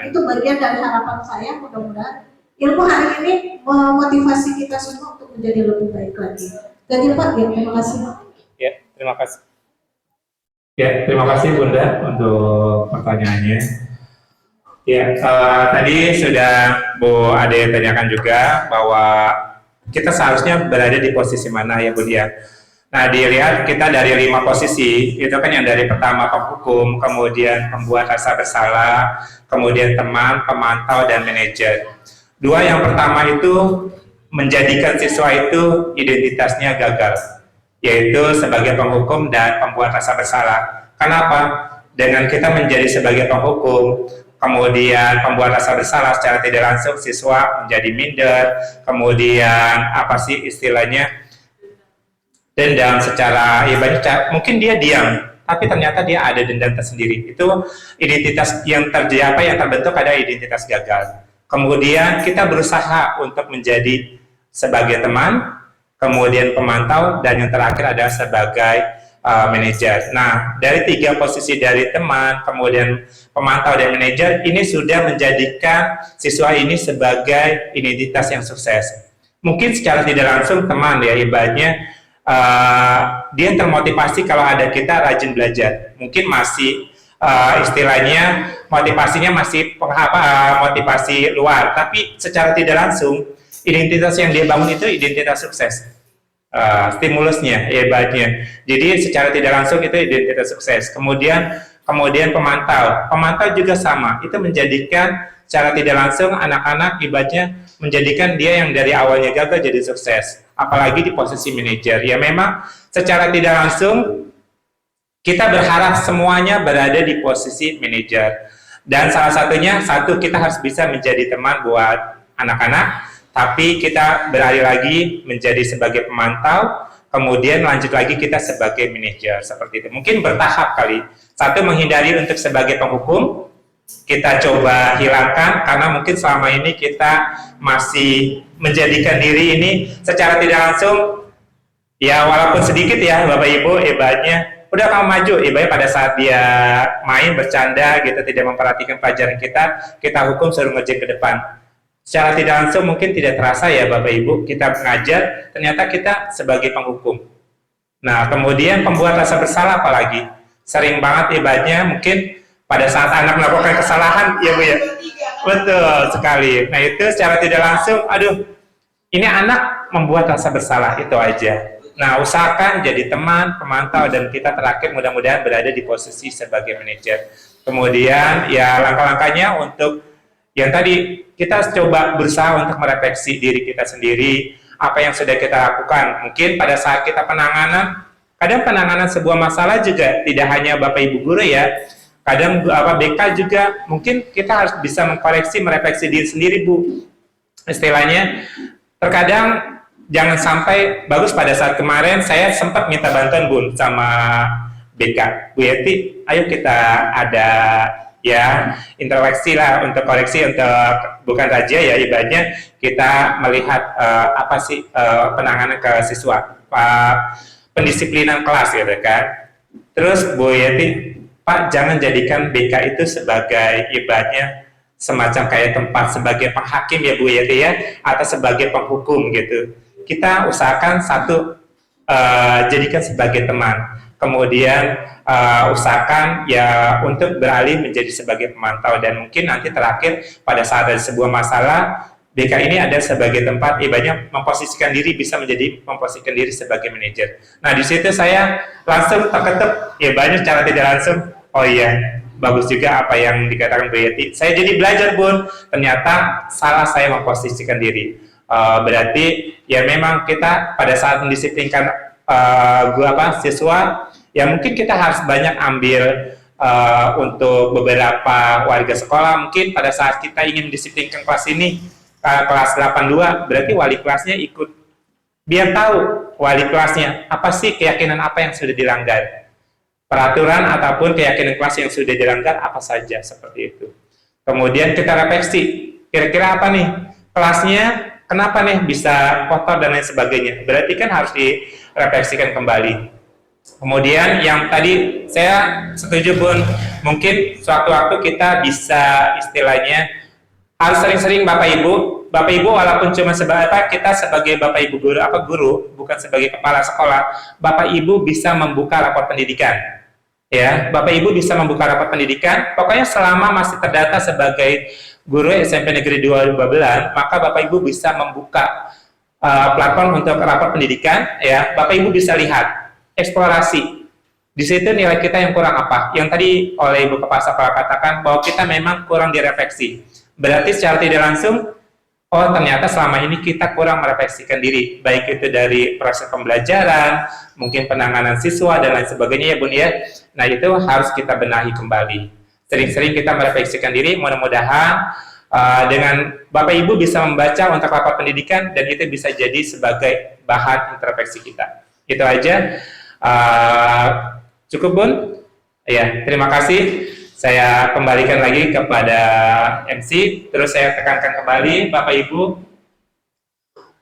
itu bagian dari harapan saya, mudah-mudahan ilmu hari ini memotivasi kita semua untuk menjadi lebih baik lagi. Jadi Pak, ya terima kasih. Ya, terima kasih. Ya, terima kasih Bunda untuk pertanyaannya. Ya, tadi sudah Bu Ade tanyakan juga bahwa kita seharusnya berada di posisi mana ya Bunda ya. Nah, dilihat kita dari 5 posisi, itu kan yang dari pertama penghukum, kemudian pembuat rasa bersalah, kemudian teman, pemantau, dan manajer. 2 yang pertama itu menjadikan siswa itu identitasnya gagal, yaitu sebagai penghukum dan pembuat rasa bersalah. Kenapa? Dengan kita menjadi sebagai penghukum, kemudian pembuat rasa bersalah secara tidak langsung siswa menjadi minder, kemudian apa sih istilahnya, dendam secara ibadah, mungkin dia diam, tapi ternyata dia ada dendam tersendiri. Itu identitas yang terbentuk ada identitas gagal. Kemudian kita berusaha untuk menjadi sebagai teman, kemudian pemantau, dan yang terakhir adalah sebagai manajer. Nah, dari 3 posisi dari teman, kemudian pemantau dan manajer, ini sudah menjadikan siswa ini sebagai identitas yang sukses. Mungkin secara tidak langsung teman ya, ibaratnya dia termotivasi kalau ada kita rajin belajar. Mungkin masih istilahnya motivasinya masih motivasi luar, tapi secara tidak langsung identitas yang dia bangun itu identitas sukses. Stimulusnya hebatnya. Jadi secara tidak langsung itu identitas sukses. Kemudian pemantau juga sama. Itu menjadikan secara tidak langsung anak-anak ibaratnya menjadikan dia yang dari awalnya gagal jadi sukses. Apalagi di posisi manajer. Ya memang secara tidak langsung kita berharap semuanya berada di posisi manajer. Dan salah satunya, kita harus bisa menjadi teman buat anak-anak, tapi kita beralih lagi menjadi sebagai pemantau, kemudian lanjut lagi kita sebagai manajer, seperti itu. Mungkin bertahap kali. 1 menghindari untuk sebagai penghukum, kita coba hilangkan, karena mungkin selama ini kita masih menjadikan diri ini secara tidak langsung, ya walaupun sedikit ya Bapak Ibu, hebatnya, udah kamu maju, ibaratnya pada saat dia main bercanda gitu, tidak memperhatikan pelajaran kita hukum suruh ngerjain ke depan. Secara tidak langsung mungkin tidak terasa ya Bapak Ibu, kita mengajar, ternyata kita sebagai penghukum. Nah, kemudian pembuat rasa bersalah apalagi, sering banget ibaratnya mungkin pada saat anak melakukan kesalahan, ya Bu ya, betul sekali. Nah itu secara tidak langsung, aduh, ini anak membuat rasa bersalah, itu aja. Nah, usahakan jadi teman, pemantau, dan kita terakhir mudah-mudahan berada di posisi sebagai manajer. Kemudian, ya langkah-langkahnya untuk yang tadi kita coba berusaha untuk merefleksi diri kita sendiri, apa yang sudah kita lakukan. Mungkin pada saat kita penanganan, kadang penanganan sebuah masalah juga tidak hanya Bapak Ibu guru ya, kadang BK juga mungkin kita harus bisa mengkoreksi, merefleksi diri sendiri Bu. Istilahnya, terkadang jangan sampai bagus pada saat kemarin saya sempat minta bantuan Bu sama BK, Bu Yeti, ayo kita ada ya introspeksi lah untuk koreksi, untuk bukan raja ya ibaratnya kita melihat apa sih penanganan ke siswa, pendisiplinan kelas gitu kan. Terus Bu Yeti, Pak jangan jadikan BK itu sebagai ibaratnya semacam kayak tempat sebagai penghakim ya Bu Yeti ya, atau sebagai penghukum gitu. Kita usahakan jadikan sebagai teman. kemudian usahakan ya untuk beralih menjadi sebagai pemantau, dan mungkin nanti terakhir pada saat ada sebuah masalah, BK ini ada sebagai tempat banyak memposisikan diri, bisa menjadi memposisikan diri sebagai manajer. Nah, di situ saya langsung terketuk, ya banyak cara tidak langsung, oh iya, bagus juga apa yang dikatakan Bu Yeti. Saya jadi belajar, Bun, ternyata salah saya memposisikan diri. Berarti ya memang kita pada saat mendisiplinkan siswa, ya mungkin kita harus banyak ambil untuk beberapa warga sekolah. Mungkin pada saat kita ingin mendisiplinkan kelas ini, kelas 82, berarti wali kelasnya ikut, biar tahu wali kelasnya apa sih keyakinan apa yang sudah dilanggar, peraturan ataupun keyakinan kelas yang sudah dilanggar apa saja, seperti itu. Kemudian kita refleksi, kira-kira apa nih kelasnya, kenapa nih bisa kotor dan lain sebagainya, berarti kan harus direfleksikan kembali. Kemudian yang tadi saya setuju, Bun, mungkin suatu waktu kita bisa istilahnya harus sering-sering Bapak Ibu walaupun cuma kita sebagai Bapak Ibu guru bukan sebagai kepala sekolah, Bapak Ibu bisa membuka rapor pendidikan. Ya, Bapak Ibu bisa membuka rapor pendidikan. Pokoknya selama masih terdata sebagai guru SMP Negeri 2 Babelan, maka Bapak Ibu bisa membuka platform untuk rapor pendidikan. Ya, Bapak Ibu bisa lihat, eksplorasi. Di situ nilai kita yang kurang apa? Yang tadi oleh Ibu Kepala Sekolah katakan bahwa kita memang kurang direfleksi. Berarti secara tidak langsung, oh ternyata selama ini kita kurang merefleksikan diri, baik itu dari proses pembelajaran, mungkin penanganan siswa dan lain sebagainya, ya Bun ya. Nah, itu harus kita benahi kembali. Sering-sering kita merefleksikan diri, mudah-mudahan dengan Bapak Ibu bisa membaca untuk rapor pendidikan dan itu bisa jadi sebagai bahan introspeksi kita. Itu aja. Cukup, Bun? Ya, terima kasih. Saya kembalikan lagi kepada MC, terus saya tekankan kembali Bapak Ibu,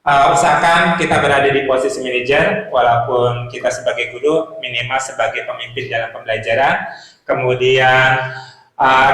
usahakan kita berada di posisi manajer, walaupun kita sebagai guru minimal sebagai pemimpin dalam pembelajaran. Kemudian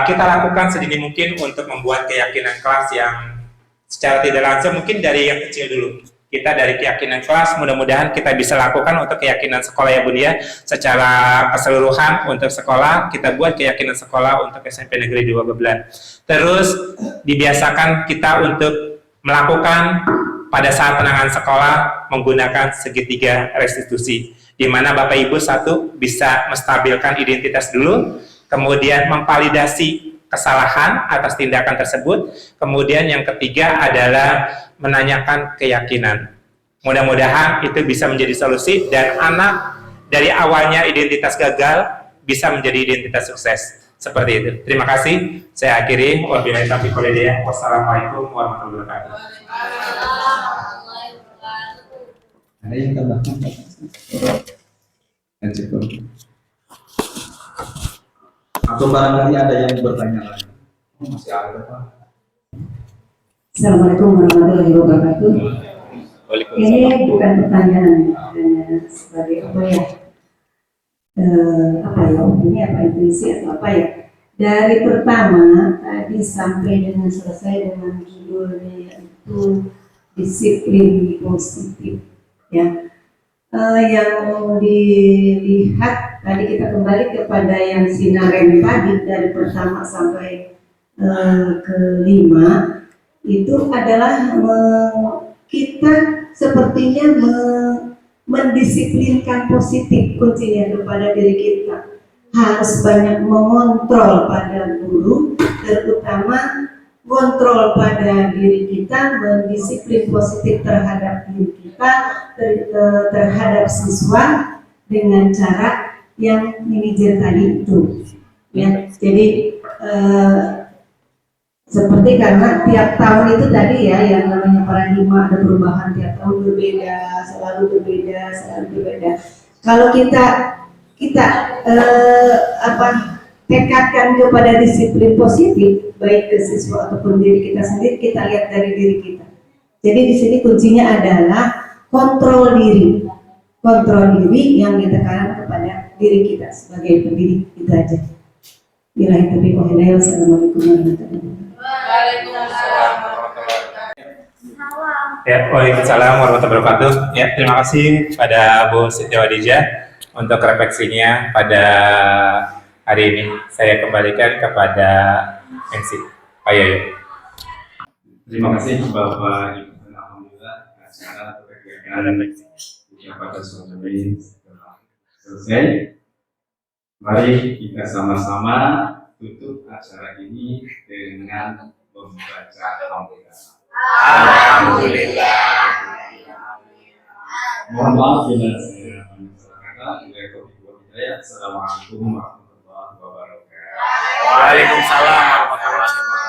kita lakukan sedini mungkin untuk membuat keyakinan kelas yang secara tidak langsung, mungkin dari yang kecil dulu. Kita dari keyakinan kelas, mudah-mudahan kita bisa lakukan untuk keyakinan sekolah, ya Bun ya. Secara keseluruhan untuk sekolah, kita buat keyakinan sekolah untuk SMP Negeri 2 Babelan. Terus dibiasakan kita untuk melakukan pada saat penanganan sekolah menggunakan segitiga restitusi, di mana Bapak Ibu satu bisa menstabilkan identitas dulu, kemudian memvalidasi kesalahan atas tindakan tersebut, kemudian yang ketiga adalah menanyakan keyakinan. Mudah-mudahan itu bisa menjadi solusi dan anak dari awalnya identitas gagal bisa menjadi identitas sukses. Seperti itu. Terima kasih. Saya akhiri. Wabillahi taufiq wal hidayah. Wassalamualaikum warahmatullahi wabarakatuh. Ada yang tambahkan, Pak? Cukup. Atau barangkali ada yang bertanya lagi? Oh, masih ada, Pak. Assalamualaikum warahmatullahi wabarakatuh. Ini bukan pertanyaan, hanya sebagai apa ya? Ini apa intuisi atau apa ya? Dari pertama tadi sampai dengan selesai dengan judulnya yaitu disiplin positif, ya. Yang dilihat tadi kita kembali kepada yang sinaren tadi dari pertama sampai kelima. Itu adalah kita sepertinya mendisiplinkan positif kuncinya kepada diri kita. Harus banyak mengontrol pada guru, terutama kontrol pada diri kita, mendisiplin positif terhadap diri kita, terhadap siswa dengan cara yang manajer tadi itu. Ya, jadi seperti karena tiap tahun itu tadi ya yang namanya paradigma ada perubahan, tiap tahun berbeda, selalu berbeda. Kalau kita tekadkan kepada disiplin positif baik ke siswa ataupun diri kita sendiri, kita lihat dari diri kita. Jadi di sini kuncinya adalah kontrol diri yang ditekankan kepada diri kita sebagai pendidik. Itu aja. Billahi taufiq wal hidayah. Wassalamualaikum warahmatullahi wabarakatuh. Ya, waalaikumsalam warahmatullahi wabarakatuh. Ya, terima kasih pada Bu Siti Wadijah. untuk refleksinya pada hari ini. Saya kembalikan kepada MC. Pak Yoyo. Terima kasih Bapak Ibu. Alhamdulillah acara atau kegiatan yang pada sore ini telah selesai. Mari kita sama-sama tutup acara ini dengan membaca Alhamdulillah. Alhamdulillah. Mohon maaf bila saya banyak salah kata. Assalamualaikum warahmatullahi wabarakatuh. Waalaikumsalam warahmatullahi wabarakatuh.